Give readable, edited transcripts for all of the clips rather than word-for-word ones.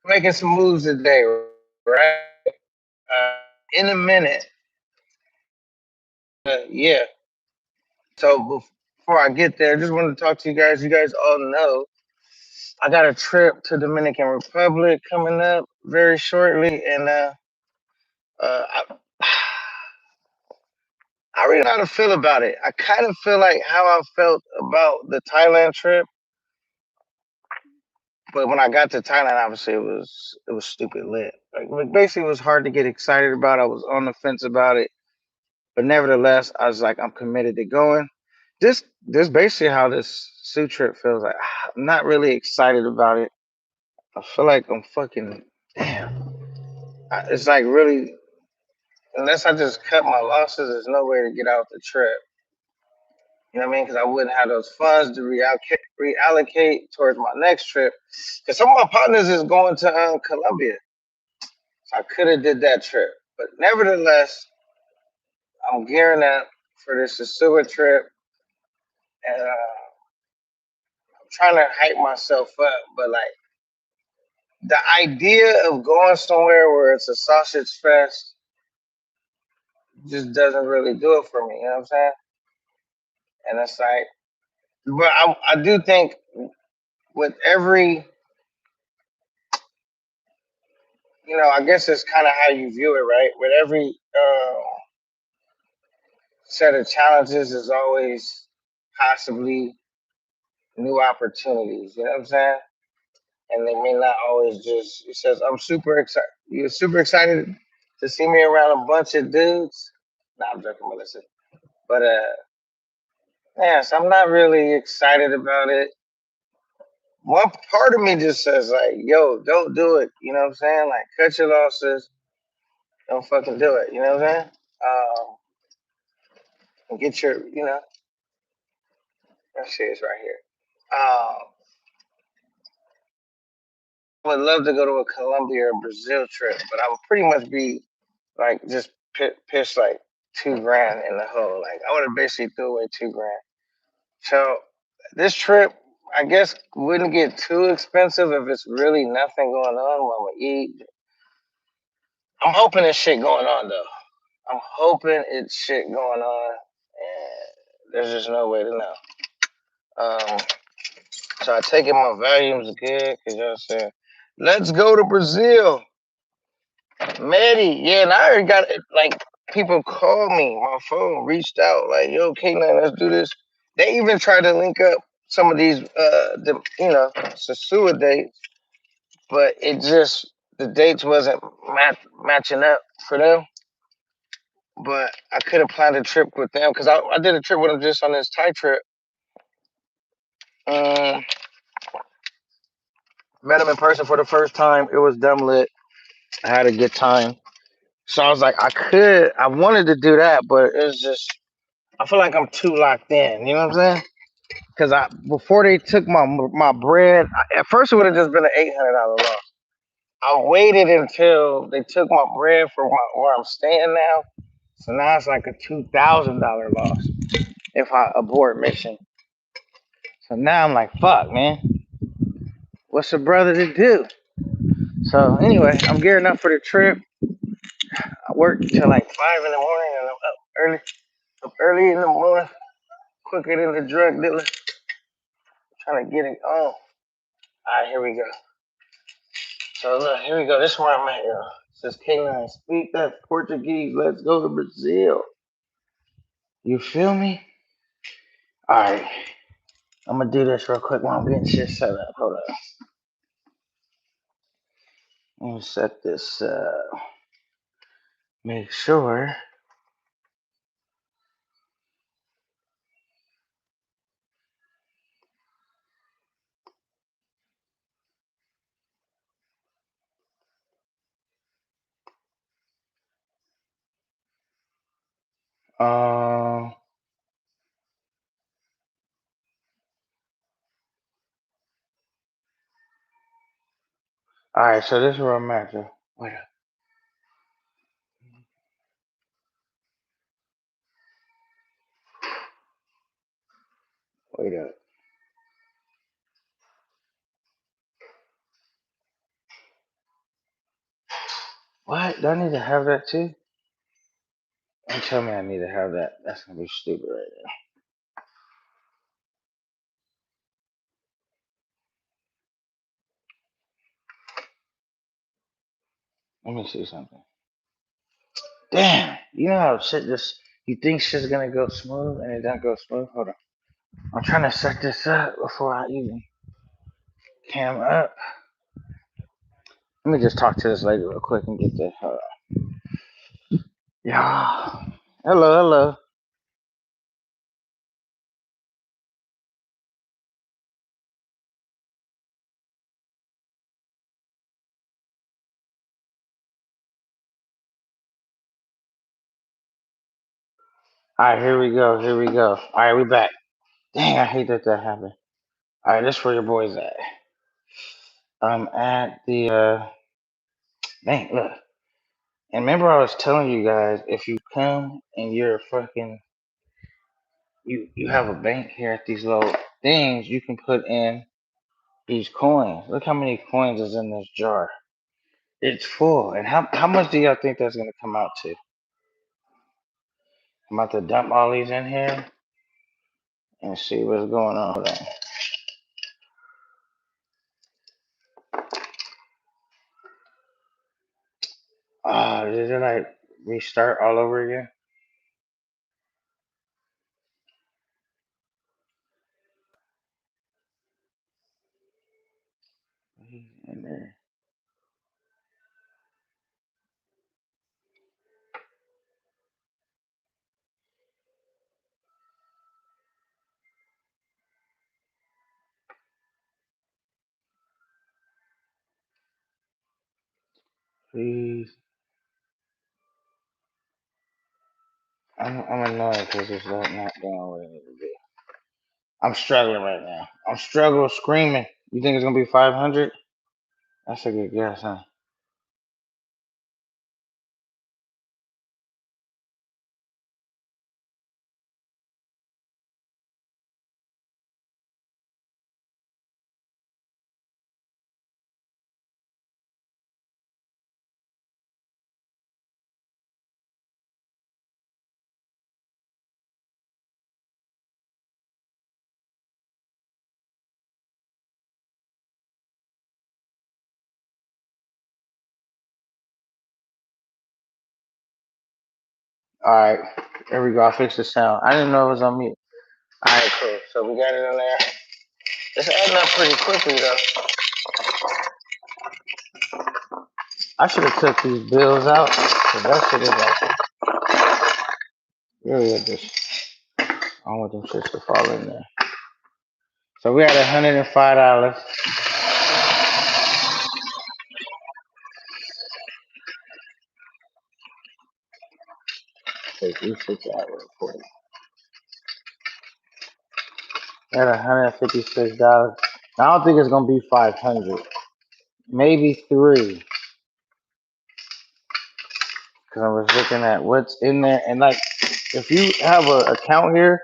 making some moves today, right? In a minute. Yeah. So before I get there, just wanted to talk to you guys. You guys all know I got a trip to Dominican Republic coming up very shortly, and I, I really know how to feel about it. I kind of feel like how I felt about the Thailand trip, but when I got to Thailand, obviously it was stupid lit. Like basically, it was hard to get excited about. I was on the fence about it, but nevertheless, I was like, I'm committed to going. This basically how this Sioux trip feels like. I'm not really excited about it. I feel like I'm fucking damn. It's like really, unless I just cut my losses, there's no way to get out the trip. You know what I mean? Because I wouldn't have those funds to reallocate towards my next trip. Because some of my partners is going to Colombia, so I could have did that trip. But nevertheless, I'm gearing up for this Sasua trip, and I'm trying to hype myself up. But like the idea of going somewhere where it's a sausage fest just doesn't really do it for me. You know what I'm saying? And it's like, but I do think with every, I guess it's kind of how you view it, right? With every set of challenges, is always possibly new opportunities. You know what I'm saying? And they may not always just. It says, "I'm super excited. You're super excited to see me around a bunch of dudes." Nah, I'm joking, Melissa. But yeah, so I'm not really excited about it. One part of me just says like, "Yo, don't do it." You know what I'm saying? Like, cut your losses. Don't fucking do it. You know what I'm saying? And get your, that shit is right here. I would love to go to a Colombia or Brazil trip, but I would pretty much be like just pitch like 2 grand in the hole. Like I would have basically threw away 2 grand. So this trip, I guess, wouldn't get too expensive if it's really nothing going on while we eat. I'm hoping there's shit going on though. I'm hoping it's shit going on, and there's just no way to know. Um, so I take it my volume's good, cause y'all saying, let's go to Brazil. Maddie, yeah, and I already got it. Like people called me, my phone reached out, like, "Yo, K9, let's do this." They even tried to link up some of these, Sasua dates, but it just the dates wasn't matching up for them. But I could have planned a trip with them because I did a trip with them just on this Thai trip. Um, Met them in person for the first time. It was dumb lit. I had a good time. So I was like, I wanted to do that, but it's just I feel like I'm too locked in. You know what I'm saying? Because before they took my bread, at first it would have just been an $800 loss. I waited until they took my bread for where I'm staying now. So now it's like a $2,000 loss if I abort mission. So now I'm like, fuck, man. What's a brother to do? So anyway, I'm gearing up for the trip. I work till like 5 in the morning, and I'm up early in the morning, quicker than the drug dealer, trying to get it on. All right, here we go. So look, here we go. This is where I'm at, y'all. It says K9, speak that Portuguese. Let's go to Brazil. You feel me? All right, I'm gonna do this real quick while I'm getting shit set up. Hold up. Let me set this. Make sure. All right. So this is where I'm at. Y'all. Wait up. Wait up. What? Do I need to have that too? Don't tell me I need to have that. That's gonna be stupid right there. Let me see something. Damn, you know how shit just you think shit's gonna go smooth and it doesn't go smooth. Hold on, I'm trying to set this up before I even cam up. Let me just talk to this lady real quick and get the. Yeah. Hello, hello. All right, here we go. Here we go. All right, we back. Dang, I hate that that happened. All right, this is where your boy's at. I'm at the. Dang, look. And remember, I was telling you guys, if you come and you're fucking, you have a bank here at these little things, you can put in these coins. Look how many coins is in this jar. It's full. And how much do y'all think that's gonna come out to? I'm about to dump all these in here and see what's going on. Hold on. Did it like restart all over again? In there. Please. I'm annoyed because it's not going where it needs to be. I'm struggling right now. I'm struggling, screaming. You think it's gonna be 500? That's a good guess, huh? All right, there we go. I fixed the sound. I didn't know it was on mute. All right, cool. So we got it in there. It's adding up pretty quickly though. I should have took these bills out. Cause that shit is like really just. I don't want them shits to fall in there. So we had $105. Take these shits out real quick. We had $156. I don't think it's gonna be 500. Maybe three. Cause I was looking at what's in there, and like, if you have an account here,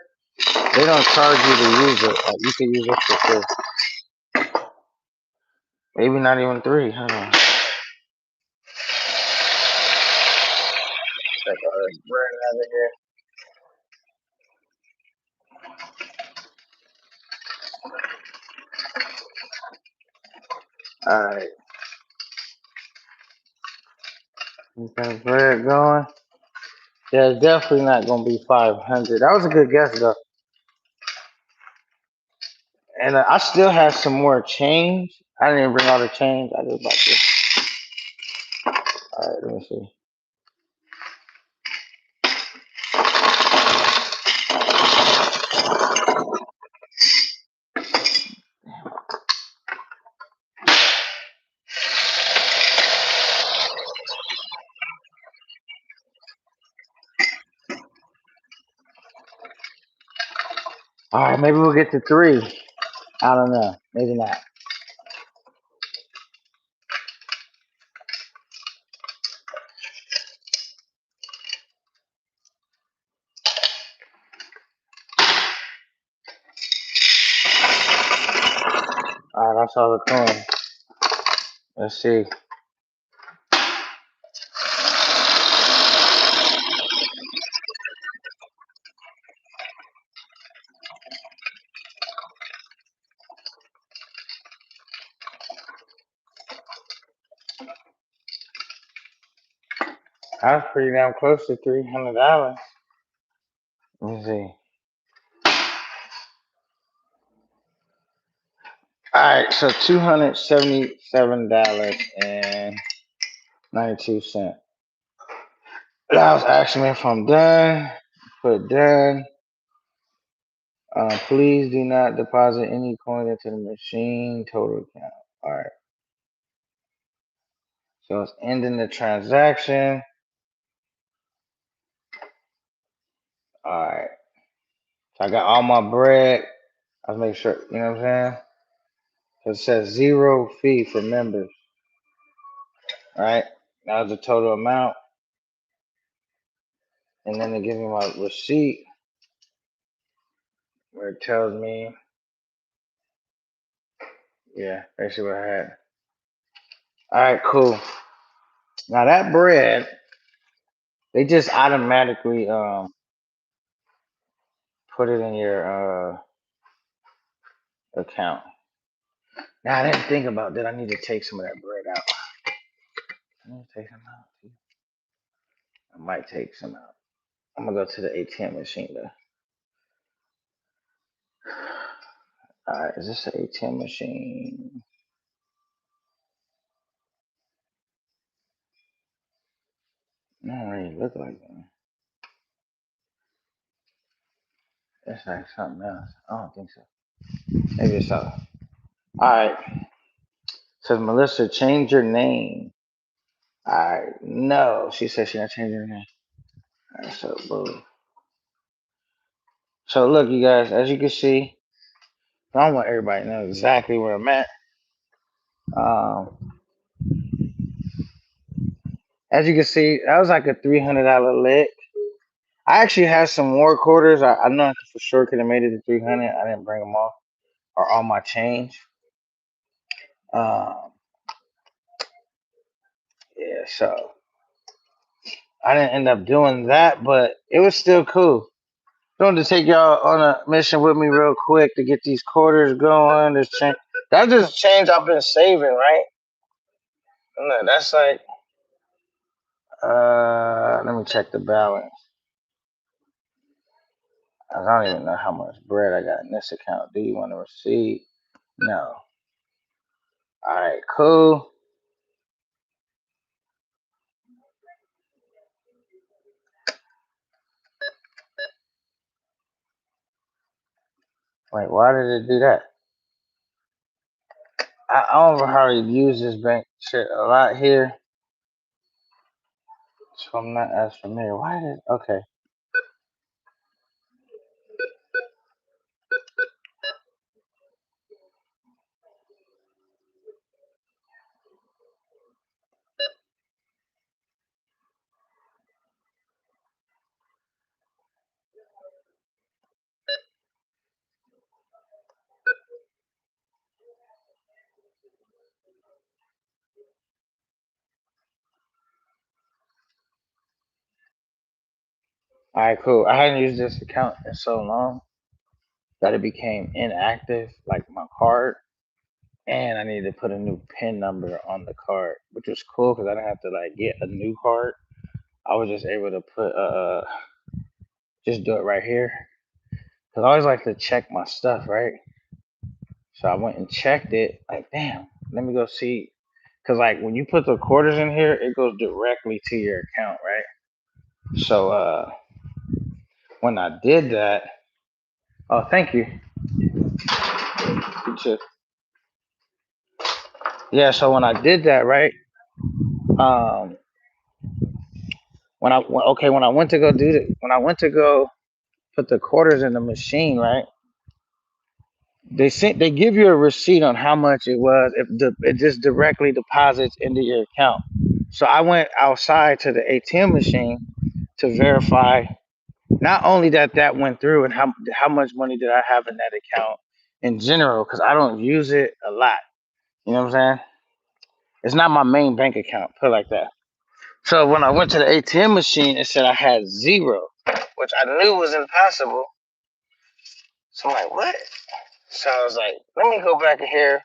they don't charge you to use it. Like, you can use it for free. Maybe not even three. Hold on. Check all this bread out of here. All right. Get that bread going. Yeah, it's definitely not gonna be 500. That was a good guess though. And I still have some more change. I didn't even bring all the change. I just about to. All right, let me see. All right, maybe we'll get to three. I don't know. Maybe not. All right, I saw the coin. Let's see. I was pretty damn close to $300. Let me see. All right, so $277.92. That was asking me if I'm done. Put done. Please do not deposit any coin into the machine. Total account. All right. So it's ending the transaction. All right. So I got all my bread. I'll make sure, you know what I'm saying? So it says 0 fee for members. All right. That was the total amount. And then they give me my receipt where it tells me, yeah, basically what I had. All right, cool. Now that bread, they just automatically put it in your account. Now I didn't think about that. I need to take some of that bread out. I need to take some out too. I might take some out. I'm gonna go to the ATM machine though. All right, is this an ATM machine? It don't really look like one. It's like something else. I don't think so. Maybe it's all. All right. Says Melissa, change your name. All right. No, she said she not changing her name. All right, so boom. So look, you guys, as you can see, I don't want everybody to know exactly where I'm at. Um, as you can see, that was like a $300 lick. I actually had some more quarters. I know I for sure could have made it to 300. I didn't bring them all or all my change. Um, yeah, so I didn't end up doing that, but it was still cool. I wanted to take y'all on a mission with me real quick to get these quarters going. This change, that's just change I've been saving, right? No, that's like, let me check the balance. I don't even know how much bread I got in this account. Do you want a receipt? No. All right, cool. Wait, why did it do that? I don't hardly use this bank shit a lot here, so I'm not as familiar. Why did? Okay. All right, cool. I hadn't used this account in so long that it became inactive, like my card, and I needed to put a new PIN number on the card, which was cool because I didn't have to like get a new card. I was just able to put just do it right here because I always like to check my stuff, right? So I went and checked it. Like, damn, let me go see. Because like when you put the quarters in here, it goes directly to your account, right? So when I did that, oh, thank you. You too. Yeah. So when I did that, right? Um, when I went to go do it, when I went to go put the quarters in the machine, right? They give you a receipt on how much it was. It just directly deposits into your account. So I went outside to the ATM machine to verify not only that that went through and how much money did I have in that account in general, because I don't use it a lot. You know what I'm saying? It's not my main bank account, put it like that. So when I went to the ATM machine, it said I had zero, which I knew was impossible. So I'm like, what? So I was like, let me go back in here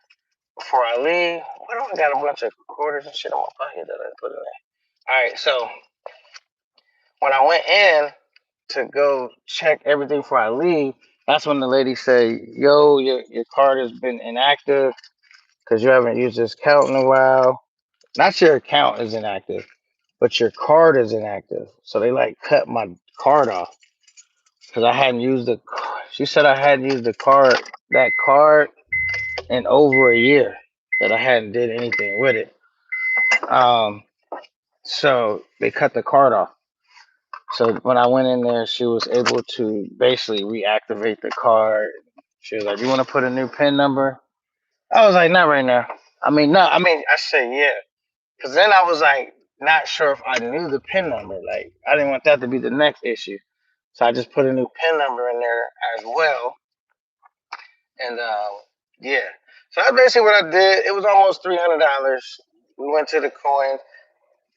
before I leave. Why do I got a bunch of quarters and shit on my pocket that I put in there? All right, so When I went in to go check everything before I leave, that's when the lady said, "Yo, your card has been inactive because you haven't used this account in a while. Not your account is inactive, but your card is inactive." So they like cut my card off because I hadn't used the. She said I hadn't used the card, that card, in over a year. That I hadn't did anything with it. Um, so they cut the card off. So when I went in there, she was able to basically reactivate the card. She was like, "You want to put a new PIN number?" I was like, "Not right now." I mean, no. I mean, I said yeah, because then I was like, not sure if I knew the PIN number. Like, I didn't want that to be the next issue. So I just put a new PIN number in there as well. And yeah, so that's basically what I did. It was almost $300. We went to the coin,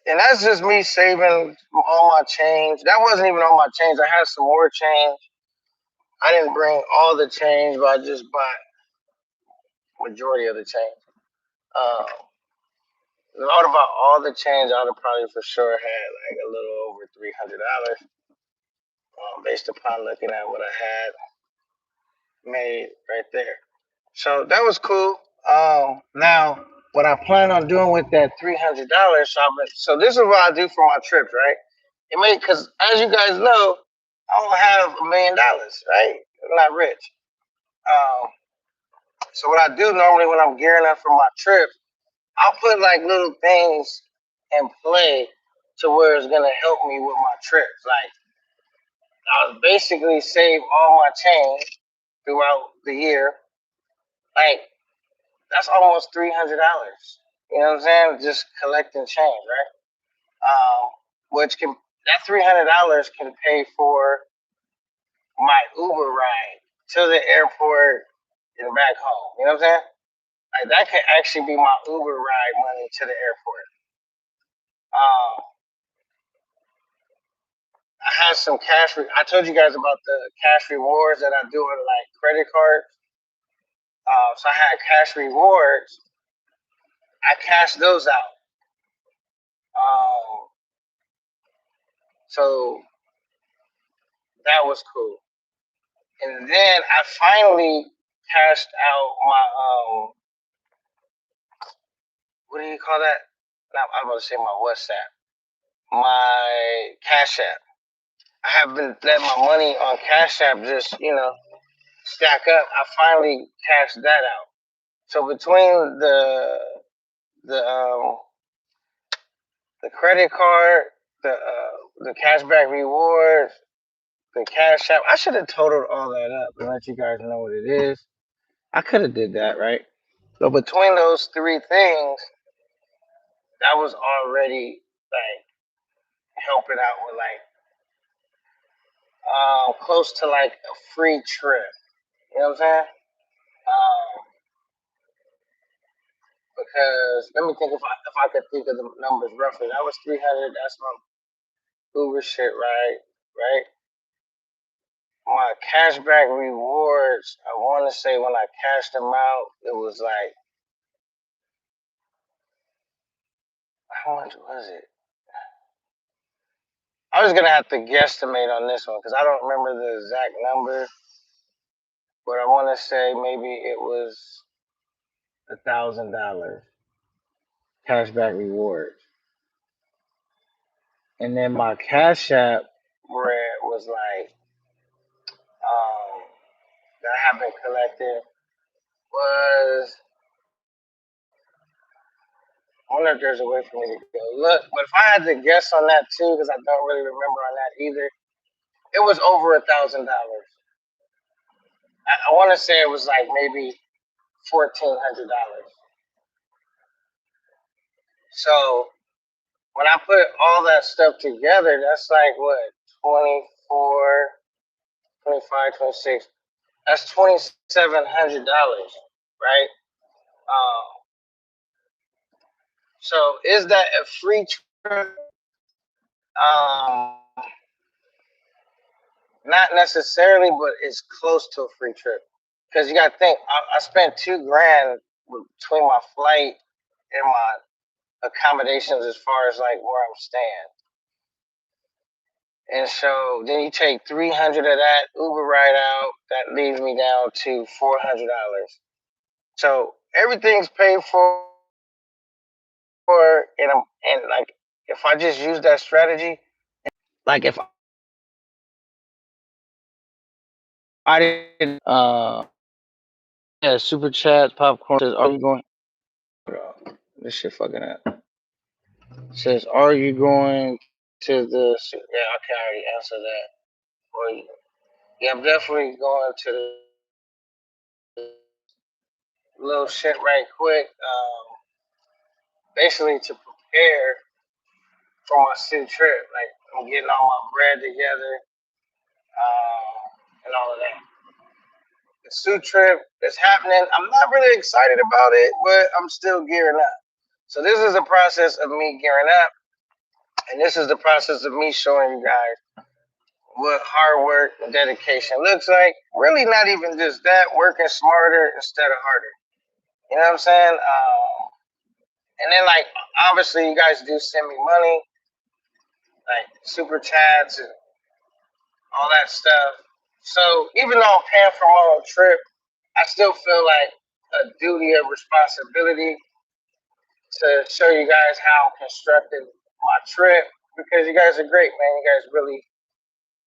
and that's just me saving all my change. That wasn't even all my change. I had some more change. I didn't bring all the change, but I just bought majority of the change. Um, Thought about all the change, I'd have probably for sure had like a little over $300, based upon looking at what I had made right there. So that was cool. Now what I plan on doing with that $300, so this is what I do for my trips, right? It may because as you guys know, I don't have $1 million, right? I'm not rich. Um, so what I do normally when I'm gearing up for my trip, I'll put like little things in play to where it's gonna help me with my trips. Like I'll basically save all my change throughout the year. Like that's almost $300. You know what I'm saying? Just collecting change, right? Which can that $300 can pay for my Uber ride to the airport and back home. You know what I'm saying? Like that could actually be my Uber ride money to the airport. Um, I had some cash. I told you guys about the cash rewards that I do on like credit cards. So I had cash rewards. I cashed those out. Um, so that was cool. And then I finally cashed out my what do you call that? Not, I'm going to say my WhatsApp, my Cash App. I have been letting my money on Cash App just stack up. I finally cashed that out. So between the the credit card, the cashback rewards, the Cash App, I should have totaled all that up and let you guys know what it is. I could have did that, right? So between those three things, that was already like helping out with like close to like a free trip. You know what I'm saying? Because let me think if I could think of the numbers roughly. That was 300. That's my Uber shit, right? My cashback rewards. I want to say when I cashed them out, it was like how much was it? I was gonna have to guesstimate on this one because I don't remember the exact number, but I want to say maybe it was $1,000 cashback rewards, and then my Cash App bread was like that I have been collecting was. I wonder if there's a way for me to go look, but if I had to guess on that too, because I don't really remember on that either, it was over $1,000. I want to say it was like maybe $1,400. So when I put all that stuff together, that's like what 24, 25, 26. That's $2,700, right? Um, so is that a free trip? Um, Not necessarily, but it's close to a free trip. Because you got to think, I spent 2 grand between my flight and my accommodations as far as like where I'm staying. And so then you take 300 of that Uber ride out. That leaves me down to $400. So everything's paid for, and like if I just use that strategy, like if I didn't, yeah, super chat popcorn says, "Are you going?" This shit fucking up. Says, "Are you going to the?" Yeah, I can already answer that. Or yeah, I'm definitely going to the little shit right quick. Basically to prepare for my city trip. Like I'm getting all my bread together, and all of that. The suit trip is happening. I'm not really excited about it, but I'm still gearing up. So this is a process of me gearing up, and this is the process of me showing you guys what hard work and dedication looks like. Really, not even just that, working smarter instead of harder. You know what I'm saying? And then, like, obviously, you guys do send me money, like super chats and all that stuff. So even though I'm paying for my own trip, I still feel like a duty of responsibility to show you guys how I constructed my trip because you guys are great, man. You guys really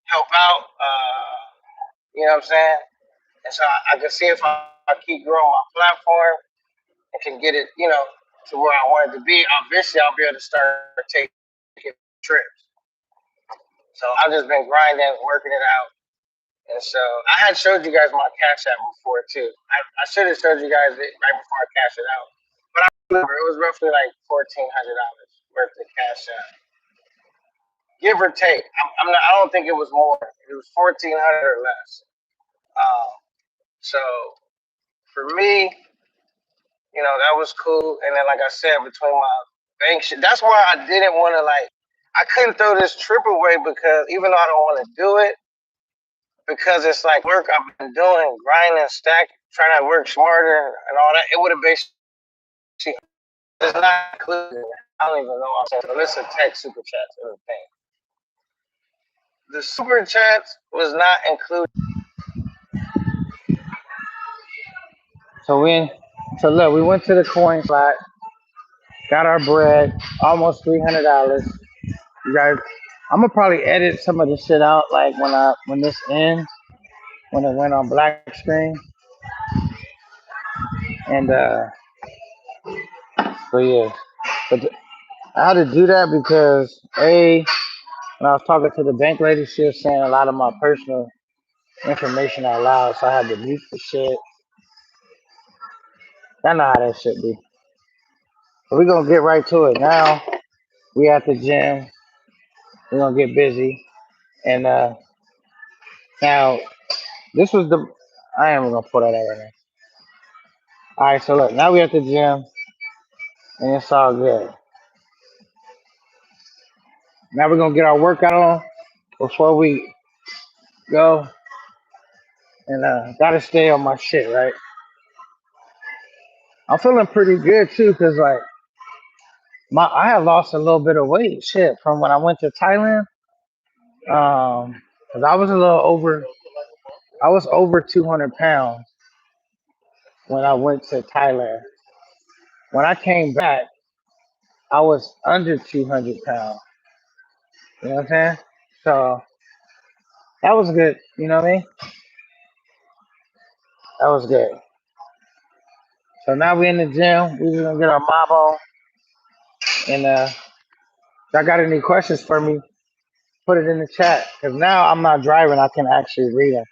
help out. You know what I'm saying? And so I can see if I keep growing my platform and can get it, to where I want it to be. Eventually, I'll be able to start taking trips. So I've just been grinding, working it out. And so I had showed you guys my cash app before too. I should have showed you guys it right before I cashed it out. But I remember it was roughly like $1,400 worth of cash app, give or take. I'm not. I don't think it was more. It was 1,400 or less. Um, so for me, that was cool. And then, like I said, between my bank shit, that's why I didn't want to like. I couldn't throw this trip away because even though I don't want to do it, because it's like work I've been doing, grinding, stack, trying to work smarter and all that. It would have basically it's not included. I don't even know what I'm saying. So listen, text super chats and everything. The super chats was not included. So look, we went to the coin slot, got our bread, almost $300. You guys, I'm gonna probably edit some of this shit out, like when this ends, when it went on black screen, and so yeah, but I had to do that because when I was talking to the bank lady, she was saying a lot of my personal information out loud, so I had to mute the shit. I know how that shit be. But we're gonna get right to it now. We at the gym. We're gonna get busy. And now this was the I am gonna put that out right now. Alright, so look, now we at the gym and it's all good. Now we're gonna get our workout on before we go and gotta stay on my shit, right? I'm feeling pretty good too, cause like I have lost a little bit of weight, shit, from when I went to Thailand. Cause I was a little over, I was over 200 pounds when I went to Thailand. When I came back, I was under 200 pounds. You know what I'm saying? So that was good. You know what I mean? That was good. So now we in the gym. We just gonna get our mob on. And if y'all got any questions for me, put it in the chat. Cause now I'm not driving, I can actually read them.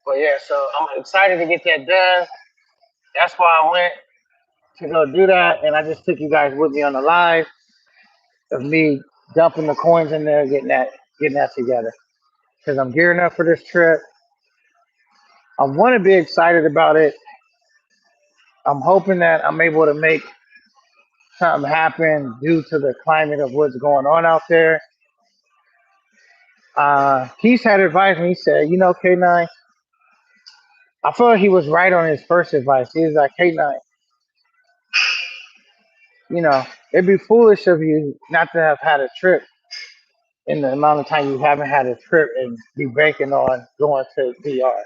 But yeah, so I'm excited to get that done. That's why I went to go do that, and I just took you guys with me on the live of me dumping the coins in there, getting that together. Cause I'm gearing up for this trip. I want to be excited about it. I'm hoping that I'm able to make something happen due to the climate of what's going on out there. Keith had advised me. He said, K9, I feel like he was right on his first advice. He was like, K9, it'd be foolish of you not to have had a trip in the amount of time you haven't had a trip and be banking on going to DR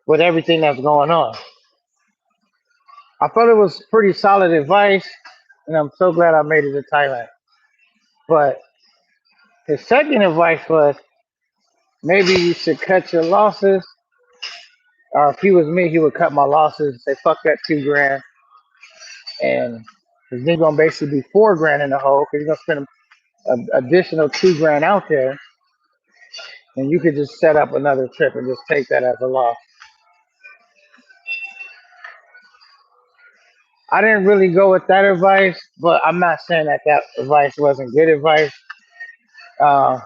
with everything that's going on. I thought it was pretty solid advice, and I'm so glad I made it to Thailand. But his second advice was maybe you should cut your losses. Or if he was me, he would cut my losses and say, fuck that 2 grand. And then you're going to basically be 4 grand in the hole because you're going to spend an additional 2 grand out there. And you could just set up another trip and just take that as a loss. I didn't really go with that advice, but I'm not saying that that advice wasn't good advice. Uh,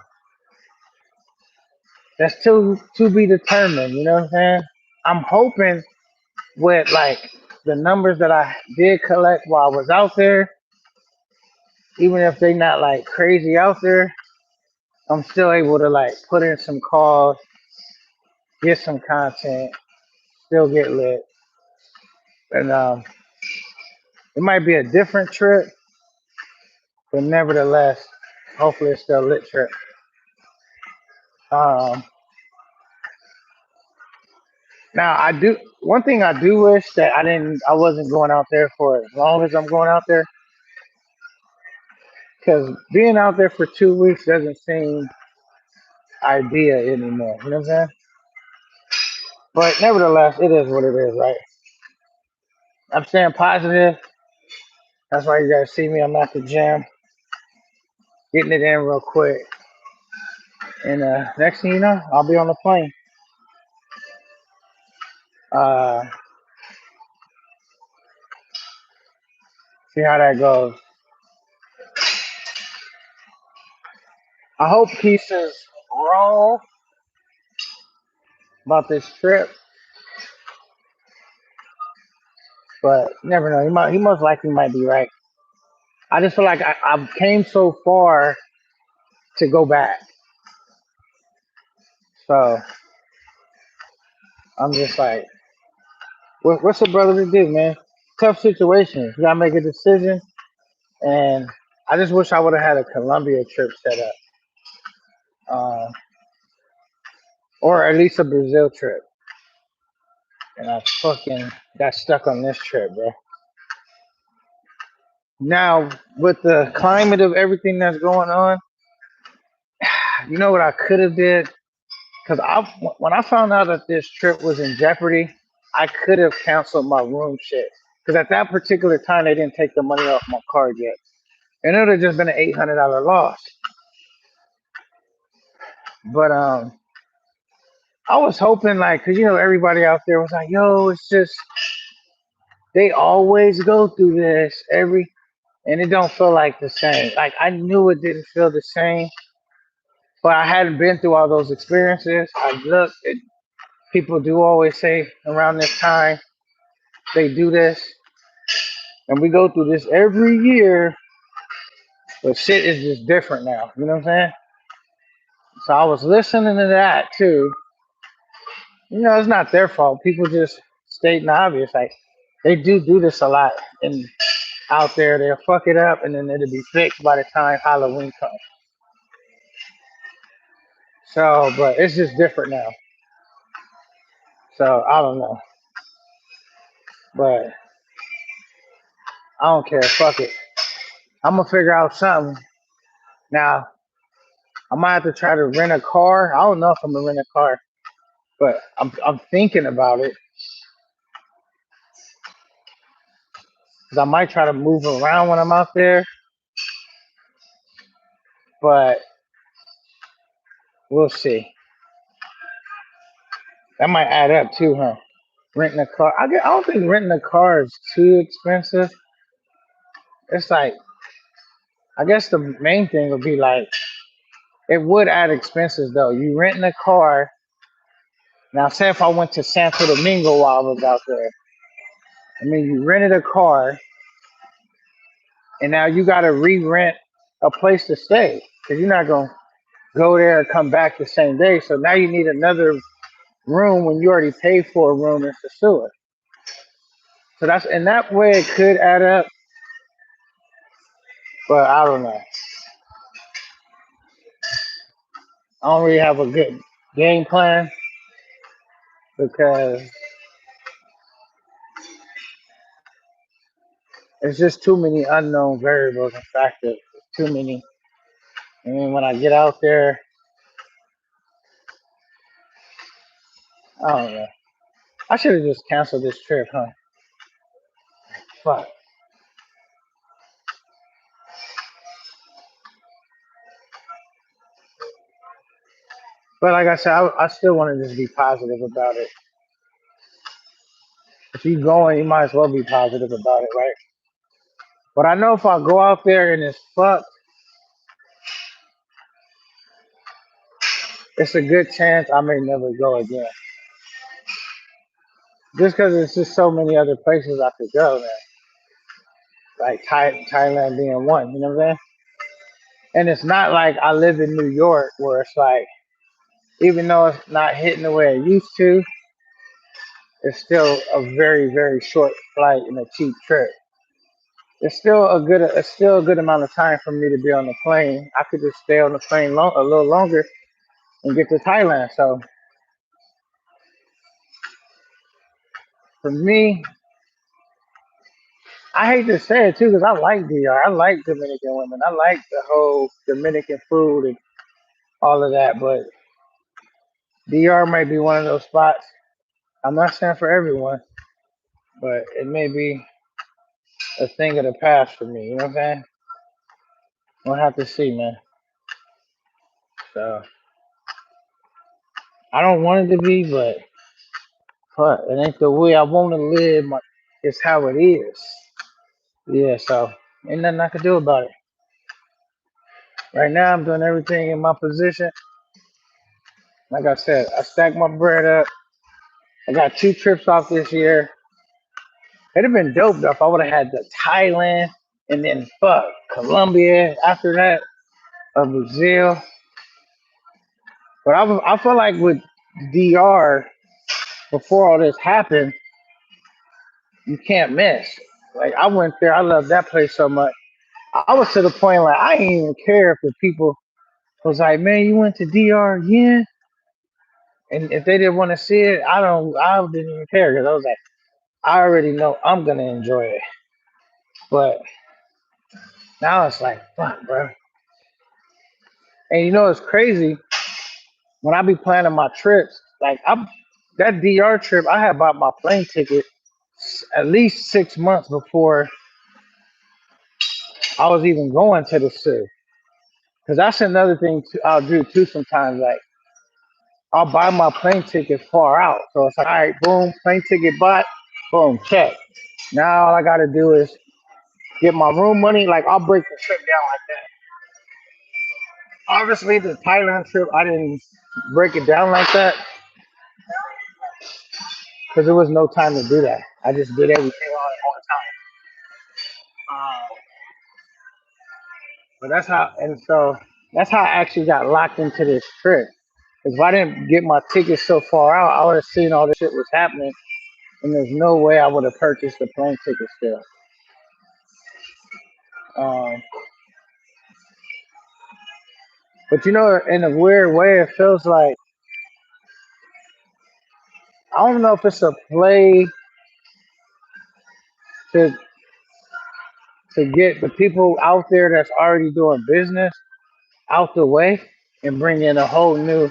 that's to be determined. You know what I'm saying? I'm hoping with like the numbers that I did collect while I was out there, even if they not like crazy out there, I'm still able to like put in some calls, get some content, still get lit, and it might be a different trip, but nevertheless, hopefully it's still a lit trip. Um, Now I do one thing I do wish that I wasn't going out there for as long as I'm going out there because being out there for 2 weeks doesn't seem idea anymore. You know what I'm saying? But nevertheless, it is what it is, right? I'm staying positive. That's why you guys see me. I'm at the gym, getting it in real quick, and next thing you know, I'll be on the plane. Uh, See how that goes. I hope pieces roll about this trip, but you never know. He most likely might be right. I just feel like I came so far to go back. So I'm just like, what's a brother to do, man? Tough situation. You gotta make a decision, and I just wish I would have had a Colombia trip set up, or at least a Brazil trip. And I fucking got stuck on this trip, bro. Now with the climate of everything that's going on, you know what I could have did? Because when I found out that this trip was in jeopardy, I could have canceled my room shit. Because at that particular time, they didn't take the money off my card yet, and it would have just been an $800 loss. But I was hoping like, cause everybody out there was like, "Yo, it's just they always go through this and it don't feel like the same." Like I knew it didn't feel the same, but I hadn't been through all those experiences. I looked. People do always say around this time they do this, and we go through this every year, but shit is just different now. You know what I'm saying? So I was listening to that too. It's not their fault. People just stating the obvious. Like they do this a lot, and out there they'll fuck it up, and then it'll be fixed by the time Halloween comes. So, but it's just different now. So I don't know, but I don't care. Fuck it. I'm gonna figure out something. Now I might have to try to rent a car. I don't know if I'm gonna rent a car, but I'm thinking about it because I might try to move around when I'm out there, but we'll see. That might add up too, huh? Renting a car. I don't think renting a car is too expensive. It's like I guess the main thing would be like it would add expenses though. You renting a car. Now say if I went to Santo Domingo while I was out there. I mean you rented a car and now you gotta re-rent a place to stay. Because you're not gonna go there and come back the same day. So now you need another room when you already paid for a room in Sasua. So that's in that way it could add up, but I don't know. I don't really have a good game plan because it's just too many unknown variables and factors. Too many. I mean, when I get out there, I don't know. I should have just canceled this trip, huh? Fuck. But like I said, I still want to just be positive about it. If you going, you might as well be positive about it, right? But I know if I go out there and it's fucked, it's a good chance I may never go again. Just because there's just so many other places I could go, man. Like Thailand being one, you know what I'm saying? And it's not like I live in New York where it's like, even though it's not hitting the way it used to, it's still a very, very short flight and a cheap trip. It's still a good amount of time for me to be on the plane. I could just stay on the plane a little longer and get to Thailand. So for me, I hate to say it too because I like DR. I like Dominican women. I like the whole Dominican food and all of that. But DR might be one of those spots. I'm not saying for everyone, but it may be a thing of the past for me. You know what I'm saying? We'll have to see, man. So I don't want it to be, but fuck, it ain't the way I want to live. It's how it is. Yeah, so ain't nothing I can do about it. Right now, I'm doing everything in my position. Like I said, I stacked my bread up. I got 2 trips off this year. It'd have been dope though if I would have had the Thailand and then fuck Colombia after that or Brazil. But I feel like with DR before all this happened, you can't miss. Like I went there, I love that place so much. I was to the point like I didn't even care if the people was like, "Man, you went to DR again?" And if they didn't want to see it, I didn't even care because I was like, I already know I'm gonna enjoy it. But now it's like, fuck, bro. And you know it's crazy when I be planning my trips. Like I'm that DR trip, I had bought my plane ticket at least 6 months before I was even going to the city. Cause that's another thing I'll do too sometimes. Like I'll buy my plane ticket far out. So it's like, all right, boom, plane ticket bought, boom, check. Now all I gotta do is get my room money. Like I'll break the trip down like that. Obviously, the Thailand trip, I didn't break it down like that because there was no time to do that. I just did everything all the time. But that's how, and so that's how I actually got locked into this trip. Because if I didn't get my tickets so far out, I would have seen all this shit was happening, and there's no way I would have purchased the plane ticket still. Um, but you know, in a weird way, it feels like I don't know if it's a play to get the people out there that's already doing business out the way and bring in a whole new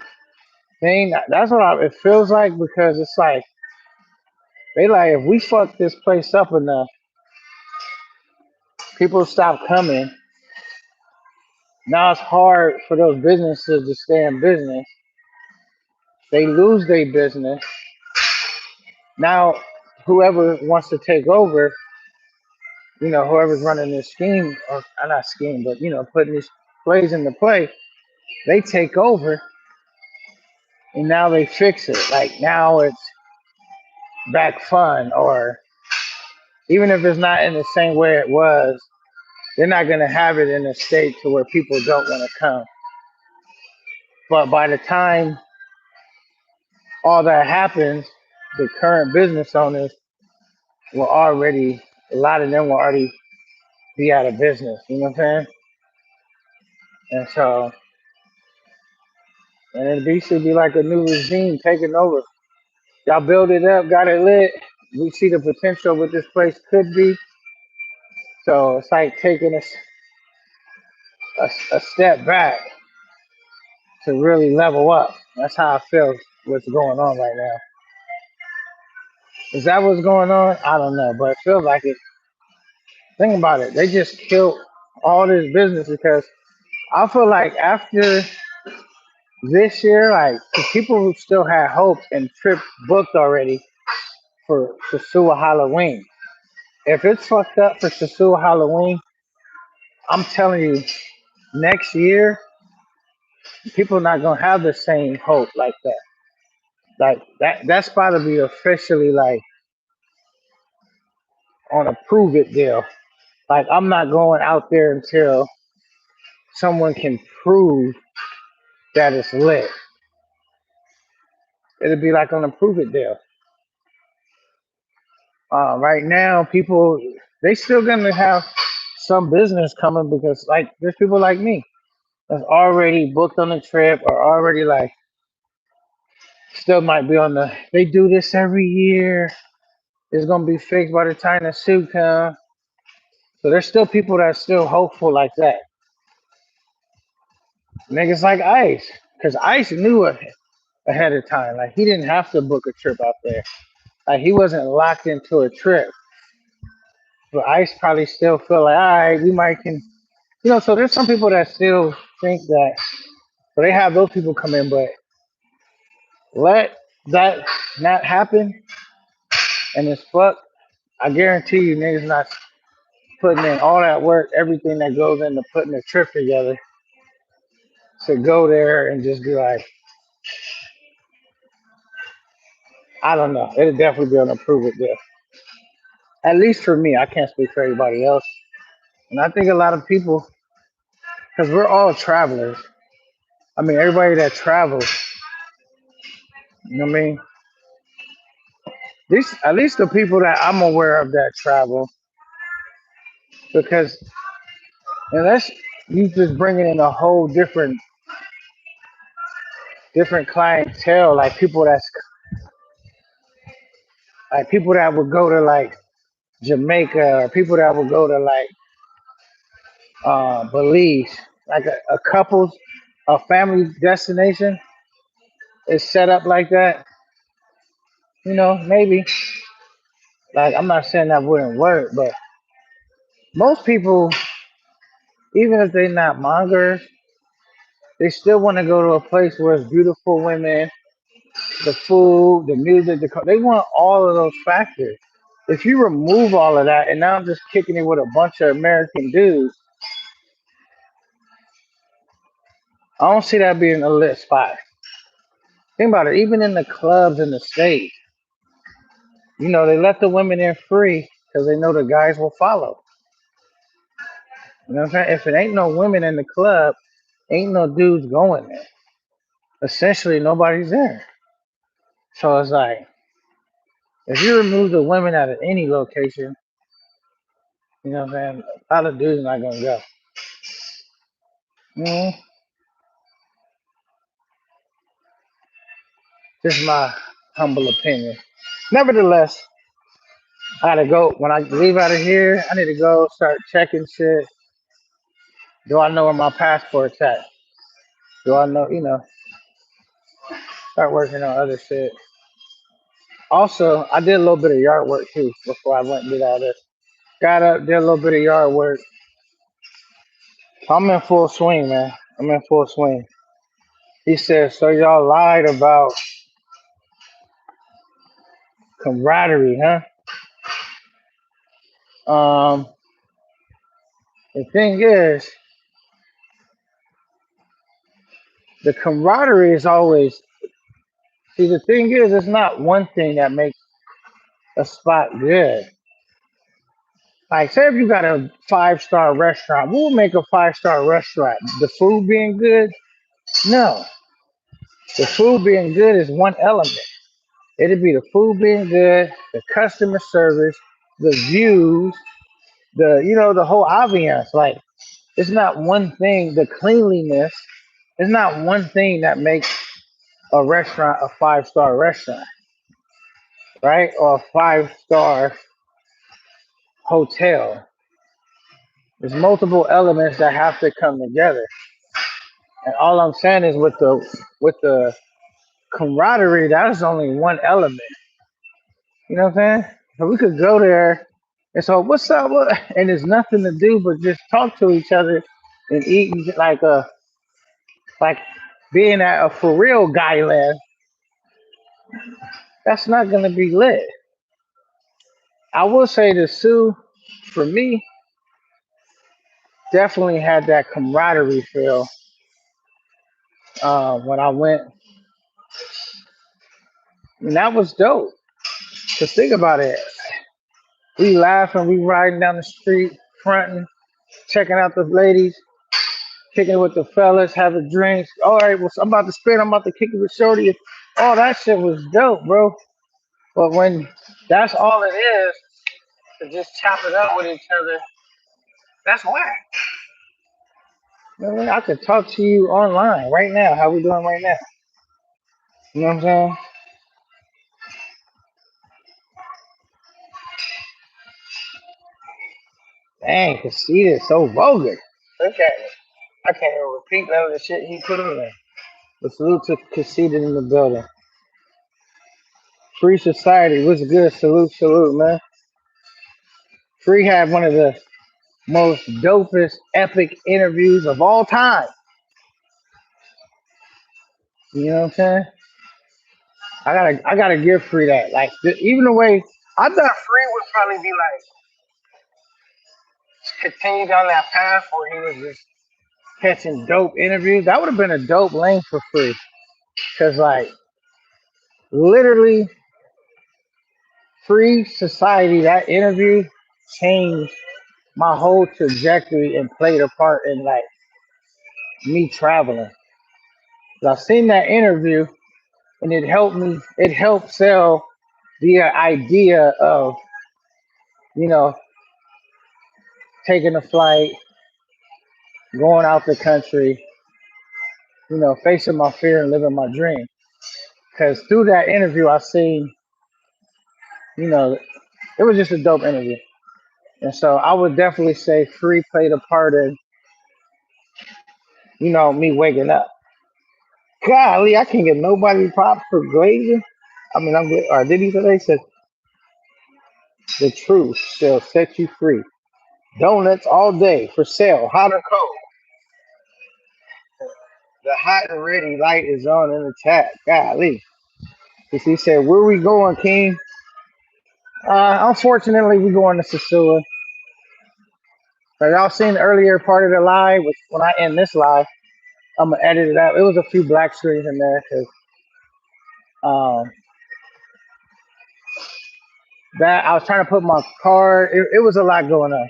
thing. That's what it feels like because it's like they like if we fuck this place up enough, people stop coming. Now it's hard for those businesses to stay in business. They lose their business. Now whoever wants to take over, whoever's running this scheme or not scheme, but putting these plays into play, they take over and now they fix it. Like now it's back fun or even if it's not in the same way it was, they're not going to have it in a state to where people don't want to come. But by the time all that happens, the current business owners will already, a lot of them will already be out of business. You know what I'm saying? And so And it basically be like a new regime taking over. Y'all build it up, got it lit. We see the potential what this place could be. So it's like taking a step back to really level up. That's how I feel what's going on right now. Is that what's going on? I don't know, but it feels like it. Think about it. They just killed all this business because I feel like after this year, like the people who still had hope and trips booked already for Sasua Halloween. If it's fucked up for Sasua Halloween, I'm telling you, next year people not gonna have the same hope like that. Like that's about to be officially like on a prove it deal. Like I'm not going out there until someone can prove that it's lit. It'll be like on a prove it deal. Right now, people they still gonna have some business coming because like there's people like me that's already booked on the trip or already like still might be on the. They do this every year. It's gonna be fixed by the time the suit comes. So there's still people that's still hopeful like that. Niggas like Ice, because Ice knew it ahead of time. Like he didn't have to book a trip out there. Like he wasn't locked into a trip. But Ice probably still feel like, all right, we might can, So there's some people that still think that. So they have those people come in, but let that not happen, and it's fucked. I guarantee you, niggas not putting in all that work, everything that goes into putting a trip together to go there and just be like, I don't know. It'll definitely be an improvement there. At least for me, I can't speak for everybody else. And I think a lot of people, because we're all travelers. I mean, everybody that travels, you know what I mean? At least the people that I'm aware of that travel, because unless you just bringing in a whole different clientele, like people that would go to like Jamaica, or people that would go to like Belize, like a couple's, a family destination is set up like that. Maybe like I'm not saying that wouldn't work, but most people, even if they're not mongers, they still want to go to a place where it's beautiful women, the food, the music, they want all of those factors. If you remove all of that, and now I'm just kicking it with a bunch of American dudes, I don't see that being a lit spot. Think about it. Even in the clubs in the States, they let the women in free because they know the guys will follow. You know what I'm saying? If it ain't no women in the club, ain't no dudes going there. Essentially, nobody's there. So it's like, if you remove the women out of any location, you know what I'm saying? A lot of dudes not gonna go. Mm, just my humble opinion. Nevertheless, I gotta go. When I leave out of here, I need to go start checking shit. Do I know where my passport's at? Do I know, start working on other shit. Also, I did a little bit of yard work too before I went and did all this. Got up, did a little bit of yard work. I'm in full swing, man. I'm in full swing. He said, so y'all lied about camaraderie, huh? Um, the thing is, the camaraderie is always, see, the thing is, it's not one thing that makes a spot good. Like, say if you got a 5-star restaurant, what will make a 5-star restaurant? The food being good? No. The food being good is one element. It'd be the food being good, the customer service, the views, the whole ambiance. Like, it's not one thing, the cleanliness. It's not one thing that makes a restaurant a 5-star restaurant, right? Or a 5-star hotel. There's multiple elements that have to come together. And all I'm saying is with the camaraderie, that's only one element. You know what I'm saying? So we could go there and so what's up? What? And there's nothing to do but just talk to each other and eat like being at a for real guy land. That's not gonna be lit. I will say the Sioux, for me, definitely had that camaraderie feel when I went, and that was dope. Cause think about it, we laughing, we riding down the street, fronting, checking out the ladies, kicking it with the fellas, having drinks. All right, well, I'm about to spin, I'm about to kick it with Shorty. All that shit was dope, bro. But when that's all it is, to just chop it up with each other, that's whack. You know what I mean? I could talk to you online right now. How we doing right now? You know what I'm saying? Dang, Casita is so vulgar. Look at it. I can't even repeat none of the shit he put on there. But salute to Casita in the building. Free Society, what's good? Salute, salute, man. Free had one of the most dopest, epic interviews of all time. You know what I'm saying? I gotta give Free that. Like even the way I thought Free would probably be like continue down that path where he was just catching dope interviews. That would have been a dope lane for Free. Cause like literally Free Society, that interview changed my whole trajectory and played a part in like me traveling. 'Cause I've seen that interview and it helped me. It helped sell the idea of you know taking a flight, going out the country, facing my fear and living my dream. Because through that interview, I seen you know it was just a dope interview, and so I would definitely say Free played a part in me waking up. Golly, I can't get nobody props for glazing. I mean, or did he say they said the truth shall set you free? Donuts all day for sale, hot or cold. The hot and ready light is on in the chat. Golly. He said, where we going, King? Unfortunately, we going to Sasua. So y'all seen the earlier part of the live, which when I end this live, I'm going to edit it out. It was a few black screens in there because um, that I was trying to put my card. It was a lot going on.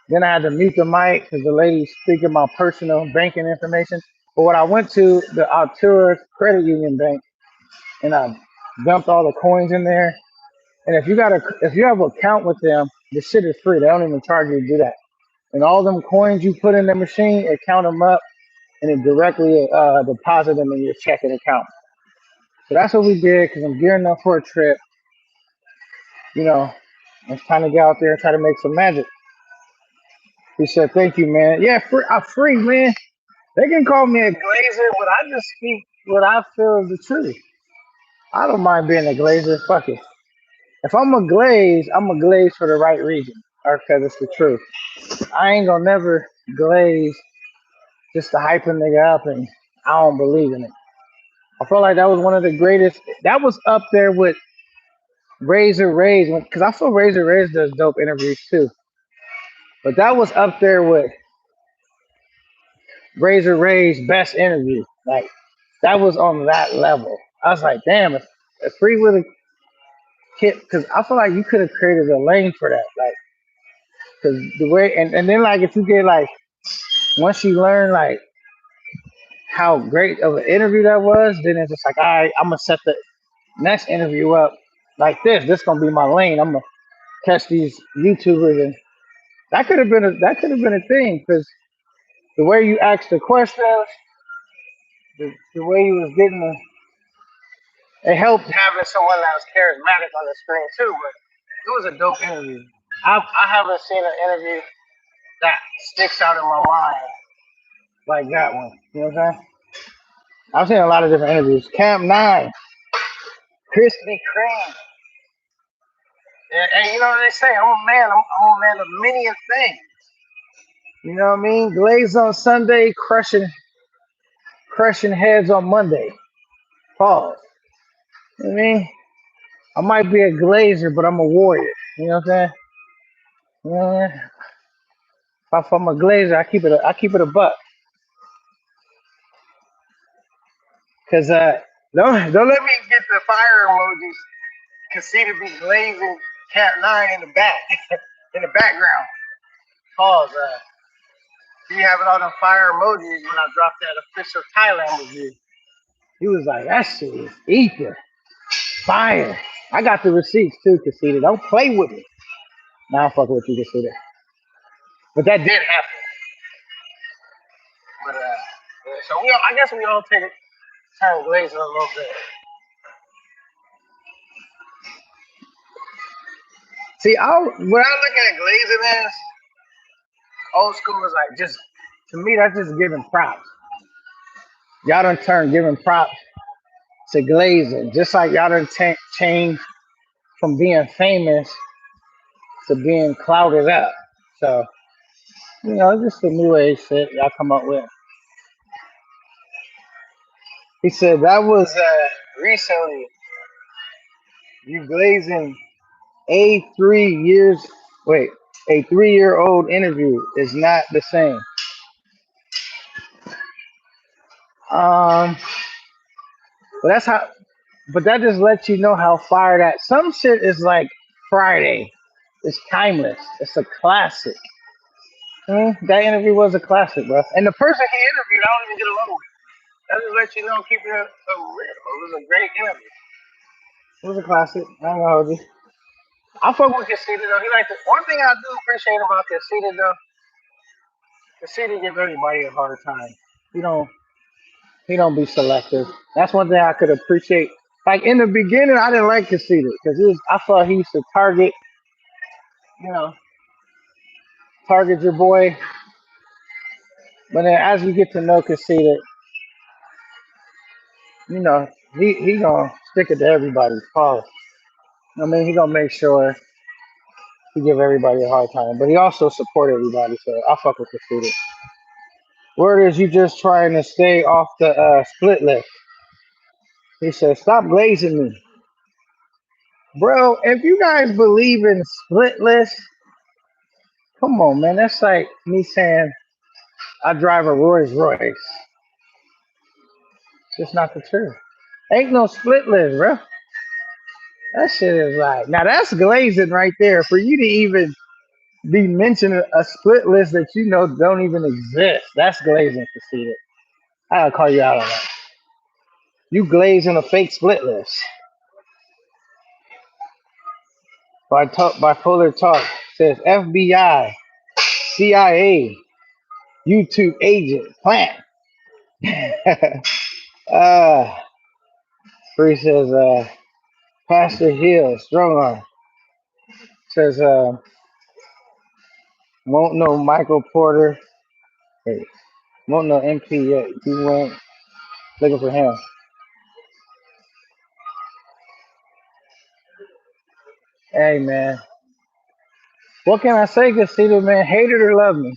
Then I had to mute the mic because the lady's speaking my personal banking information. But when I went to the Altura Credit Union Bank and I dumped all the coins in there, and if you have an account with them, the shit is free. They don't even charge you to do that. And all them coins you put in the machine, it count them up and it directly deposit them in your checking account. So that's what we did because I'm gearing up for a trip. You know, it's time to get out there and try to make some magic. He said, "Thank you, man. Yeah, I'm free, man. They can call me a glazer, but I just speak what I feel is the truth. I don't mind being a glazer. Fuck it. If I'm a glaze for the right reason, or because it's the truth. I ain't gonna never glaze just to hype a nigga up, and I don't believe in it. I feel like that was one of the greatest. That was up there with Razor Ray's, because I feel Razor Ray's does dope interviews too. But that was up there with Razor Ray's best interview. Like that was on that level. I was like, damn, if Free would have hit, because I feel like you could have created a lane for that. Like, because the way, and then like if you get like, once you learn like how great of an interview that was, then it's just like, all right, I'm gonna set the next interview up like this. This gonna be my lane. I'm gonna catch these YouTubers, and that could have been a thing because the way you ask the questions, the way he was getting it helped having someone that was charismatic on the screen too. But it was a dope interview. I haven't seen an interview that sticks out in my mind like that one. You know what I'm saying? I've seen a lot of different interviews. Camp Nine, Krispy Kreme. And you know what they say? I'm a man of many a things. You know what I mean? Glaze on Sunday, crushing heads on Monday. Pause. You know what I mean? I might be a glazer, but I'm a warrior. You know what I'm saying? You know what I mean? If I'm a glazer, I keep it a buck. Cause don't let me get the fire emojis. Conceited be glazing Cat 9 in the back, in the background. Pause. He having all the fire emojis when I dropped that official Thailand review. He was like, that shit is ether. Fire. I got the receipts too, Conceited. Don't play with me. Nah, I'm fucking with you, Conceited. But that did happen. But yeah, so I guess we all take it turn glazing a little bit. See, when I look at glazing as old school is like just to me that's just giving props. Y'all done turn giving props to glazing, just like y'all done changed from being famous to being clouded up. So it's just the new age shit y'all come up with. He said that was recently you glazing a 3 years. Wait, a 3-year-old interview is not the same. Um, but that's how. But that just lets you know how fire that some shit is like Friday. It's timeless. It's a classic. That interview was a classic, bro. And the person he interviewed, I don't even get along with. That just lets you know, keep it real. It was a great interview. It was a classic. I don't know. I fuck with Conceited though. He like one thing I do appreciate about Conceited though. Conceited give everybody a hard time. He don't. He don't be selective. That's one thing I could appreciate. Like in the beginning, I didn't like Conceited because I thought he used to you know, target your boy. But then as you get to know Conceited, you know, he gonna stick it to everybody's cause. I mean, he gonna make sure he give everybody a hard time, but he also support everybody. So I fuck with Conceited. Word is you just trying to stay off the split list. He said, "Stop glazing me, bro." If you guys believe in split list, come on, man. That's like me saying I drive a Rolls Royce. It's just not the truth. Ain't no split list, bro. That shit is like now that's glazing right there. For you to even be mentioning a split list that you know don't even exist, that's glazing, Conceited. I gotta call you out on that. You glazing a fake split list. Bipolar Talk says FBI, CIA, YouTube agent, plant. uh, Free says, Pastor Hill, strong arm, says, won't know Michael Porter. Hey, won't know MP yet. You won't looking for him. Hey, man. What can I say, Conceited, man? Hate it or love me.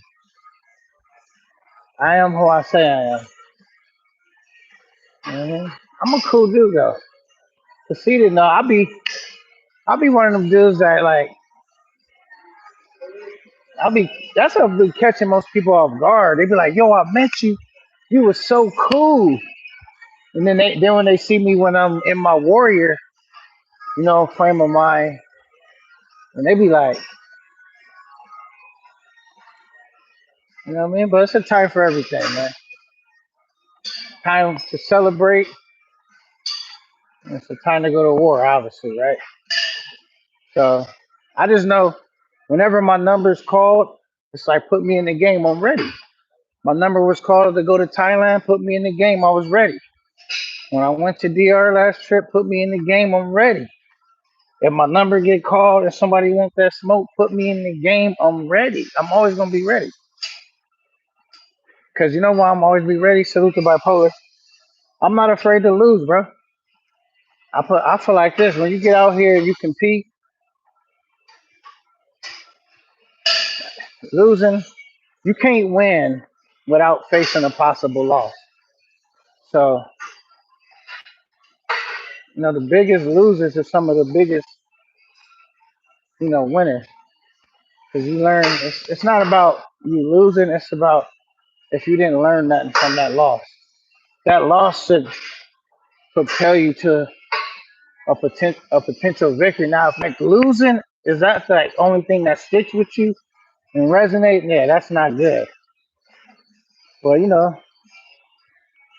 I am who I say I am. I'm a cool dude, though. Conceited, no, I'll be one of them dudes that, like, that's what be catching most people off guard. They be like, yo, I met you. You was so cool. And then when they see me when I'm in my warrior, frame of mind, and they be like, you know what I mean? But it's a time for everything, man. Time to celebrate. And it's a time to go to war, obviously, right? So I just know whenever my number's called, it's like put me in the game. I'm ready. My number was called to go to Thailand, put me in the game. I was ready. When I went to DR last trip, put me in the game. I'm ready. If my number get called and somebody wants that smoke, put me in the game. I'm ready. I'm always gonna be ready. Cause you know why I'm always be ready? Salute to bipolar. I'm not afraid to lose, bro. I feel like this. When you get out here, you compete. Losing, you can't win without facing a possible loss. So, the biggest losers are some of the biggest, winners. Because you learn, it's not about you losing, it's about if you didn't learn nothing from that loss. That loss should propel you to a potential victory. Now, if like losing is that the only thing that sticks with you and resonate, yeah, that's not good. But you